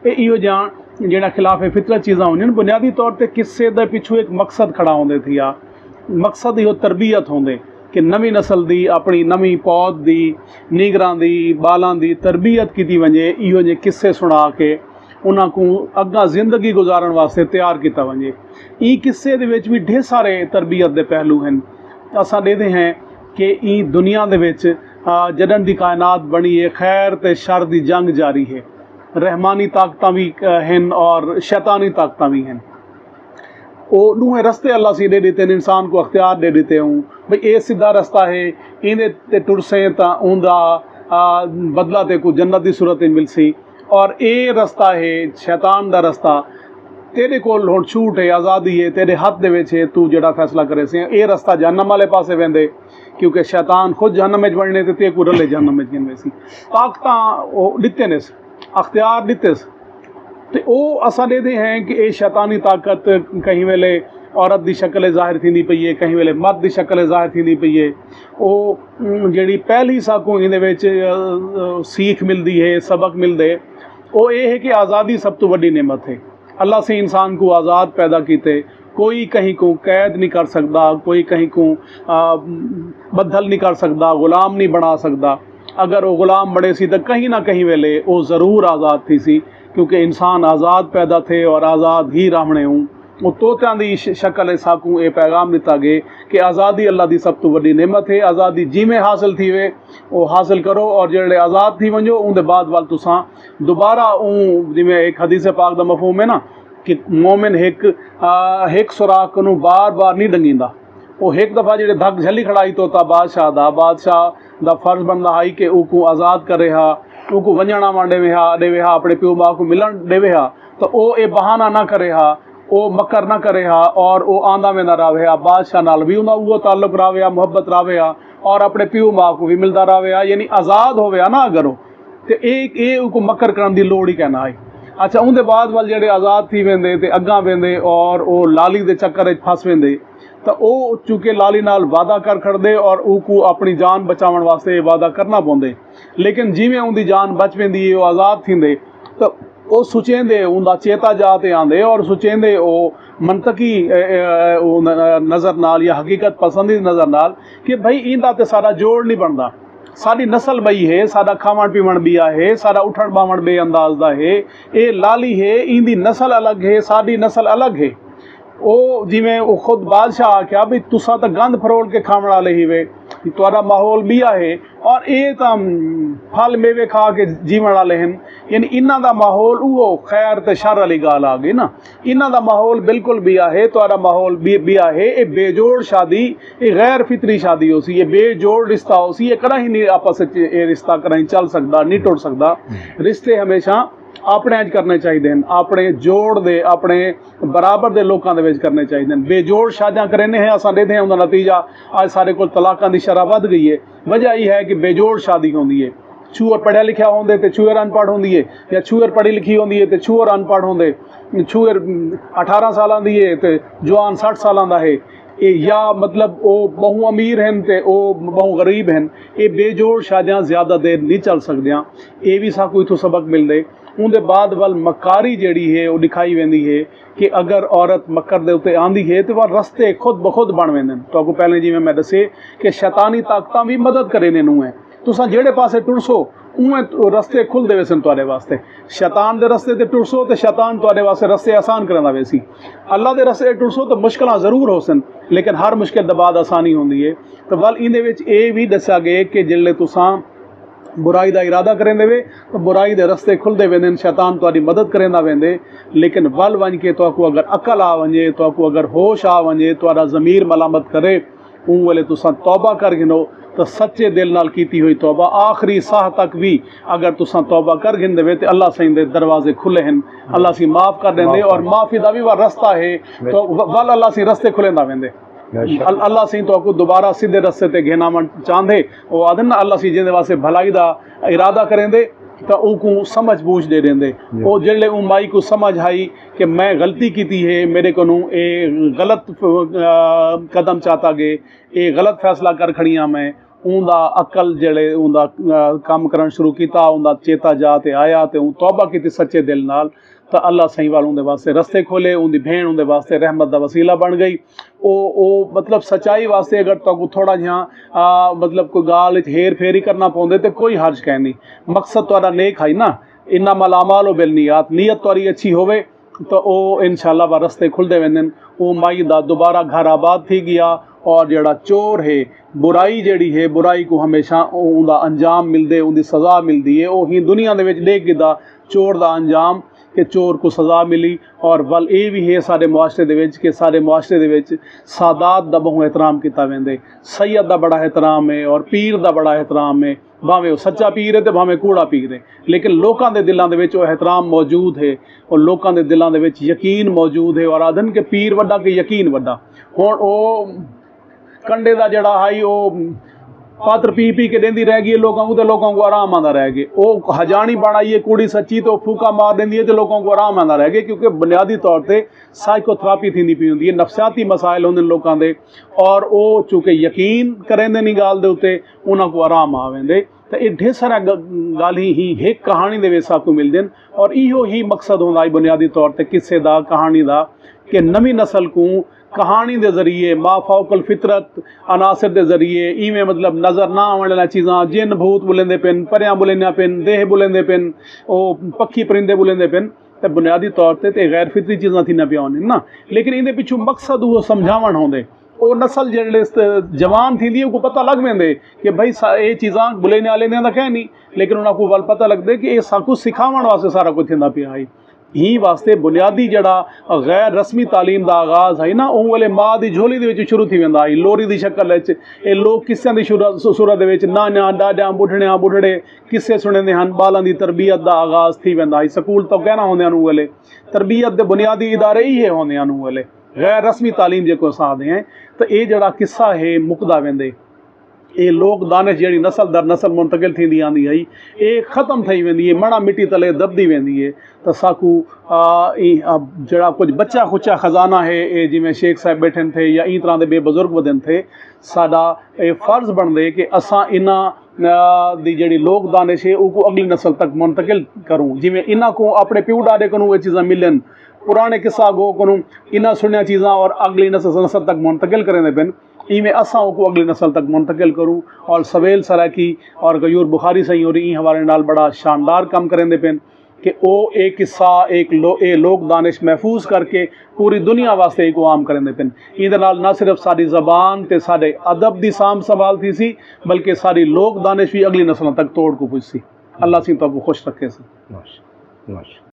इहो जिहा जड़ा खिलाफ फितरत चीज़ां होंदियां बुनियादी तौर पर किस्से दे पिछू एक मकसद खड़ा होंदे थी आ मकसद इहो तरबियत होंदे कि नवी नस्ल की अपनी नवी पौध की नीगरां की बालां की तरबियत की वजे इहो जे किस्से सुना के उन्हां को अग्गां ज़िंदगी गुजारन वास्ते तैयार किया वजे ई किस्से दे विच भी ढेर सारे तरबियत के पहलू हैं असां ॾेंदे हैं कि ई दुनिया दे विच जडन दी कायनात बनी है खैर ते शर दी जंग जारी है रहमानी ताकतां भी हैं और शैतानी ताकतां भी हैं वो दूहें रस्ते अल्लाह सी दे देते हैं इंसान को अख्तियार दे देते हूँ भाई ये सीधा रास्ता है इन्हें ते टुरसे तो उनका बदला ते को जन्नत की सूरत मिलसी और ये रास्ता है शैतान का रास्ता तेरे कोल हुण छूट है आज़ादी है तेरे हाथ दे विच है तू जड़ा फैसला करे से ये रास्ता जहन्नम वाले पासे वेंदे क्योंकि शैतान खुद जहन्नम में बनने ते को रले जहन्नम में गिनवे सी ताकतां वो दिते ने अख्तियार दिते तो वो असां ॾेंदे हैं कि ये शैतानी ताकत कहीं वेले औरत की शक्ल ज़ाहिर थी पई है कहीं वेले मर्द की शक्ल ज़ाहिर थी पई है वो जी पहली साकू इन सीख मिलती है सबक मिलते वो ये है कि आज़ादी सब तो वड्डी नेमत है अल्लाह से इंसान को आज़ाद पैदा किते कोई कहीं को कैद नहीं कर सकता कोई कहीं को बदल नहीं कर सकता गुलाम नहीं बना सकता अगर वो गुलाम बने सी तो कहीं ना कहीं वेले वो ज़रूर आज़ाद थी सी क्योंकि इंसान आज़ाद पैदा थे और आज़ाद ही रहने हूँ वो तोत्यां दी शक्ल साकू ये पैगाम दिता गए कि आज़ादी अल्लाह की सब तो वड्डी नेमत है आज़ादी जिमें हासिल थी वे वो हासिल करो और जेड़े आज़ाद थी वञो उनके बाद वाल तुसां दोबारा जिमें एक हदीस पाक दा मफ़हूम है ना कि मोमिन एक सुराख नूं बार बार नहीं डंगींदा वो एक दफ़ा जेड़े धक झली खड़ाई तोता बादशाह दा फर्ज बनदा है कि उको आज़ाद करे हा उनको वंजणा मां ॾे वेहा अपने प्यो माँ को मिलन ॾे वेहा तो वो ये बहाना ना करे हा वो मकर ना करे हा और वो आंदा वेंदा रहे हा बादशाह नाल भी उनका वो ताल्लुक रहे हा मुहब्बत रहे हा और अपने प्यो माँ को भी मिलता रहे हा यानी आज़ाद होवे हा ना अगर वो तो ये उनको मकर करने की लोड़ ही कहना है अच्छा उनके बाद वाल जेड़े आज़ाद थी वेंदे ते अग्गां वेंदे और वो लाली दे चक्कर फस वेंदे तो वो चूँकि लाली नाल वादा कर खड़दे और उनको अपनी जान बचावन वास्ते वादा करना पौंदे लेकिन जिमें उनकी जान बच वेंदी वो आज़ाद थींदे तो वो सुचेंदे उनका चेता जाते आंदे और सुचेंदे वो मनतकी नज़र नाल या हकीकत पसंदी नज़र नाल कि भाई इंदा तो सारा जोड़ नहीं बनता साड़ी नस्ल बई है साड़ा खावण पीवण बिया है साड़ा उठण बावण बे अंदाज दा है ये लाली है इंदी नस्ल अलग है साड़ी नस्ल अलग है ਉਹ ਜਿਵੇਂ ਉਹ ਖੁਦ ਬਾਦਸ਼ਾਹ ਆਖਿਆ ਵੀ ਤੁਸਾਂ ਤਾਂ ਗੰਦ ਫਰੋਲ ਕੇ ਖਾਣ ਵਾਲੇ ਹੀ ਵੇ, ਤੁਹਾਡਾ ਮਾਹੌਲ ਵੀ ਹੈ ਔਰ ਇਹ ਤਾਂ ਫਲ ਮੇਵੇ ਖਾ ਕੇ ਜੀਵਣ ਵਾਲੇ ਹਨ। ਯਾਨੀ ਇਹਨਾਂ ਦਾ ਮਾਹੌਲ ਉਹ ਖੈਰ ਤੇ ਸ਼ਰ ਵਾਲੀ ਗੱਲ ਆ ਗਈ ਨਾ। ਇਹਨਾਂ ਦਾ ਮਾਹੌਲ ਬਿਲਕੁਲ ਵੀ ਹੈ, ਤੁਹਾਡਾ ਮਾਹੌਲ ਵੀ ਹੈ। ਇਹ ਬੇਜੋੜ ਸ਼ਾਦੀ, ਇਹ ਗੈਰ ਫਿਤਰੀ ਸ਼ਾਦੀ ਹੋ सी, ਇਹ ਬੇਜੋੜ ਰਿਸ਼ਤਾ ਹੋ सी। ਇਹ ਕਰਾਂ ਹੀ ਨਹੀਂ ਆਪਸ ਵਿੱਚ ਇਹ ਰਿਸ਼ਤਾ ਕਰਾਂ ਹੀ ਚੱਲ ਸਕਦਾ, ਨਹੀਂ ਟੁੱਟ ਸਕਦਾ। ਰਿਸ਼ਤੇ ਹਮੇਸ਼ਾ ਆਪਣੇ 'ਚ ਕਰਨੇ ਚਾਹੀਦੇ ਹਨ, ਆਪਣੇ ਜੋੜ ਦੇ, ਆਪਣੇ ਬਰਾਬਰ ਦੇ ਲੋਕਾਂ ਦੇ ਵਿੱਚ ਕਰਨੇ ਚਾਹੀਦੇ ਹਨ। ਬੇਜੋੜ ਸ਼ਾਦੀਆਂ ਕਰਨੇ ਹੈ ਅਸਾਂ ਦੇਖਦੇ ਹਾਂ, ਉਹਦਾ ਨਤੀਜਾ ਅੱਜ ਸਾਡੇ ਕੋਲ ਤਲਾਕਾਂ ਦੀ ਸ਼ਰ੍ਹਾਂ ਵੱਧ ਗਈ ਹੈ। ਵਜ੍ਹਾ ਇਹ ਹੈ ਕਿ ਬੇਜੋੜ ਸ਼ਾਦੀ ਹੁੰਦੀ ਹੈ। ਛੂਅਰ ਪੜ੍ਹਿਆ ਲਿਖਿਆ ਹੁੰਦੇ ਤੇ ਛੂਅਰ ਅਨਪੜ੍ਹ ਹੁੰਦੀ ਹੈ, ਜਾਂ ਛੂਅਰ ਪੜ੍ਹੀ ਲਿਖੀ ਹੁੰਦੀ ਹੈ ਤੇ ਛੂਅਰ ਅਨਪੜ੍ਹ ਹੁੰਦੇ। ਛੂਅਰ 18 ਸਾਲਾਂ ਦੀ ਹੈ ਤੇ ਜਵਾਨ 60 ਸਾਲਾਂ ਦਾ ਹੈ। ਇਹ ਜਾਂ ਮਤਲਬ ਉਹ ਬਹੁ ਅਮੀਰ ਹਨ ਤੇ ਉਹ ਬਹੁ ਗਰੀਬ ਹਨ। ਇਹ ਬੇਜੋੜ ਸ਼ਾਦੀਆਂ ਜ਼ਿਆਦਾ ਦੇਰ ਨਹੀਂ ਚੱਲ ਸਕਦੀਆਂ। ਇਹ ਵੀ ਸਾਨੂੰ ਇਥੋਂ ਸਬਕ ਮਿਲਦੇ। ਉਹਦੇ ਬਾਅਦ ਵੱਲ ਮਕਾਰੀ ਜਿਹੜੀ ਹੈ ਉਹ ਦਿਖਾਈ वेंदी है कि अगर औरत मकर ਦੇ ਉੱਤੇ ਆਂਦੀ ਹੈ ਤੇ ਵਹ ਰਸਤੇ ਖੁਦ ਬਖੁਦ ਬਣ वेंदे। ਤੁਹਾਨੂੰ ਪਹਿਲੇ ਜਿਵੇਂ ਮੈਂ ਦੱਸੇ ਕਿ ਸ਼ੈਤਾਨੀ ਤਾਕਤਾਂ ਵੀ ਮਦਦ ਕਰੇ ਨੇ ਨੂੰ ਹੈ। ਤੁਸੀਂ ਜਿਹੜੇ ਪਾਸੇ ਟੁਰਸੋ ਉਵੇਂ ਰਸਤੇ ਖੁੱਲਦੇ ਵੇ ਸਨ ਤੁਹਾਡੇ ਵਾਸਤੇ। ਸ਼ੈਤਾਨ ਦੇ ਰਸਤੇ ਤੇ ਟੁਰਸੋ ਤੇ ਸ਼ੈਤਾਨ ਤੁਹਾਡੇ ਵਾਸਤੇ ਰਸਤੇ ਆਸਾਨ ਕਰਾਂਦਾ ਵੇ ਸੀ। ਅੱਲਾ ਦੇ ਰਸਤੇ ਟੁਰਸੋ ਤਾਂ ਮੁਸ਼ਕਲਾਂ ਜ਼ਰੂਰ ਹੋ ਸਨ, ਲੇਕਿਨ ਹਰ ਮੁਸ਼ਕਿਲ ਦੇ ਬਾਅਦ ਆਸਾਨੀ ਹੁੰਦੀ ਹੈ। ਤੇ ਵੱਲ ਇਹਦੇ ਵਿੱਚ ਇਹ ਵੀ ਦੱਸਿਆ ਗਿਆ ਕਿ ਜਿਹੜੇ ਤੁਸੀਂ बुराई का इरादा करेंदे वे तो बुराई के रस्ते खुलते वेंदे, शैतान तुहाडी मदद करेंदा वेंदे। लेकिन वल वंज के तुहाकू अगर अकल आ वंजे, तुहाकू अगर होश आ वंजे, तुहाडा ज़मीर मलामत करे, उन वेले तुसां तौबा कर गिनो तो सच्चे दिल नाल कीती हुई तौबा आखिरी साह तक भी अगर तुसां तौबा कर गिंदे वे तो अल्लाह सही दे दरवाजे खुले हैं, अल्लाह सी माफ़ कर देंदे। और माफ़ी का भी वह रस्ता है तो वल अल्लाह सी रस्ते खुलेंदा वेंदे। अल्लाह सी तो दोबारा सीधे रस्ते ते घेना मन चाहते वो आदन अल्लाह सी जिंदे वास्ते भलाई का इरादा करेंदे तो उनको समझ बूझ दे देंदे। वो जेल्ले उन माई को समझ आई कि मैं गलती की है, मेरे को ये गलत कदम चाहता गए, ये गलत फैसला कर खड़ियाँ मैं, उनका अकल जड़े उनका काम करना शुरू किया, उनका चेता जा ते आया तो तौबा की सच्चे दिल नाल तो अल्लाह सही वाल उनके वास्ते रस्ते खोले। उनकी भेण उनके वास्ते रहमत का वसीला बन गई। वो मतलब सच्चाई वास्ते अगर तो थोड़ा जहाँ मतलब कोई गाल हेर फेर ही करना पाते तो कोई हर्ज कह नहीं। मकसद तुहाडा नेक है ना, इन्ना मलामाल हो बिलनियात, नीयत तुहाडी अच्छी होवे तो वो इंशाअल्लाह व रस्ते खुलते वेंदे। वो माई दा दोबारा घर आबाद थी गया और जड़ा चोर है, बुराई जड़ी है, बुराई को हमेशा उनका अंजाम मिलते, उनकी सज़ा मिलती है। वो ही दुनिया दे विच देख गिदा चोर का अंजाम कि चोर को सज़ा मिली। और वल ये भी है साढ़े मुआशरे दे विच कि साढ़े मुआशरे दे विच सादात दा बहु एहतराम किया वेंदे। सैयद दा बड़ा एहतराम है और पीर दा बड़ा एहतराम है, भावें वो सच्चा पीर है तो भावें कूड़ा पीर है, लेकिन लोगों के दिलों के विच वो एहतराम मौजूद है और लोगों के दिलों के विच यकीन मौजूद है। और आदन के पीर वड्डा कि यकीन वड्डा। हुण वो कंडे का जड़ा है वो पात्र पी पी के देंदी रह गई लोगों को, तो लोगों को आराम आंदा रह गए। वो हजानी बनाई है कुड़ी सच्ची तो फूका मार देंदी है तो लोगों को आराम आंदा रह गए, क्योंकि बुनियादी तौर पर साइकोथेरेपी थी पी होंगी है, नफसियाती मसाइल होंगे लोगों के और वो चूँकि यकीन करेंदे नहीं गाल दे उत्ते उन्होंने को आराम आ वेंदे। तो ये ढेर सारा गाल ही एक कहानी दे विच साकू मिलदे न। और इहो ही मकसद होंदा है बुनियादी तौर पर किस्से दा, कहानी दा, कि नवी नस्ल को कहानी के जरिए मा फौकल फितरत अनासर के जरिए इवें मतलब नज़र ना आने वाली चीज़ां, जिन भूत बुलेंदे पिन, परियां बुलेंदियां पिन, देह बुलेंदे पिन, वो पक्षी परिंदे बुलेंदे पिन, तो बुनियादी तौर पर तो गैर फितरी चीज़ां थी ना पिया ना। लेकिन इहदे पिछू मकसद वो समझावन होंदे। वो नस्ल जेल्ले जवान थी उनको पता लग वेंदे कि भाई ये चीज़ां बुलेने वाले ने कह नहीं, लेकिन उन्होंने वल पता लगदे कि ये साकू सिखावन वास्ते सारा कुछ थींदा पिया है। ही वास्ते बुनियादी जड़ा गैर रस्मी तालीम का आगाज़ है ना, उन वेले माँ की झोली दे विच शुरू थी वेंदा है, लोरी की शक्ल ये लोग किस्सियां की सूरत दे विच नानियां डाडियां बुढ़ड़ियां बुढ़ड़े किस्से सुनेंदे हन। बालां की तरबियत का आगाज़ थी वेंदा है। स्कूल तो कहना होंदे उन वेले तरबियत के बुनियादी इदारे ही होंदे उन वेले गैर रस्मी तालीम जो आखदे हैं। तो ये जड़ा किस्सा है मुकदा वेंदे, ये लोक दानिश जी नस्ल दर नस्ल मुंतकिल थी आंदी है, ये ख़त्म थी वेंदी है, मणा मिट्टी तले दबदी वेंदी है। तो साकू जड़ा कुछ बच्चा खुचा खजाना है, ये जिमें शेख साहब बैठे थे या ई तरह के बेबजुर्ग वदन थे, साडा ये फर्ज बनदे कि असां इन्हां दी जड़ी लोक दानिश है उनको अगली नस्ल तक मुंतकिल करूँ। जिमें इन्हां को अपने प्यू डाडे को ये चीज़ां मिलन, पुराने किस्सा गो को इन्हां सुनिया चीज़ां और अगली नस्ल तक मुंतकिल करेंदे पिन, इवें असां को अगली नस्ल तक मुंतकिल करूँ। और सवेल सराकी और गयूर बुखारी सही और ई हवाले नाल बड़ा शानदार काम करेंदे पिन कि वो एक किस्सा ये लोक दानिश महफूज करके पूरी दुनिया वास्ते एक आम करेंदे पिन। इहदे नाल ना सिर्फ साडी ज़बान ते साडे अदब दी साम संभाल थी सी बल्कि साडी लोक दानिश भी अगली नस्लों तक तोड़ को पुजसी। अल्लाह सी तो खुश रखे सी। माशा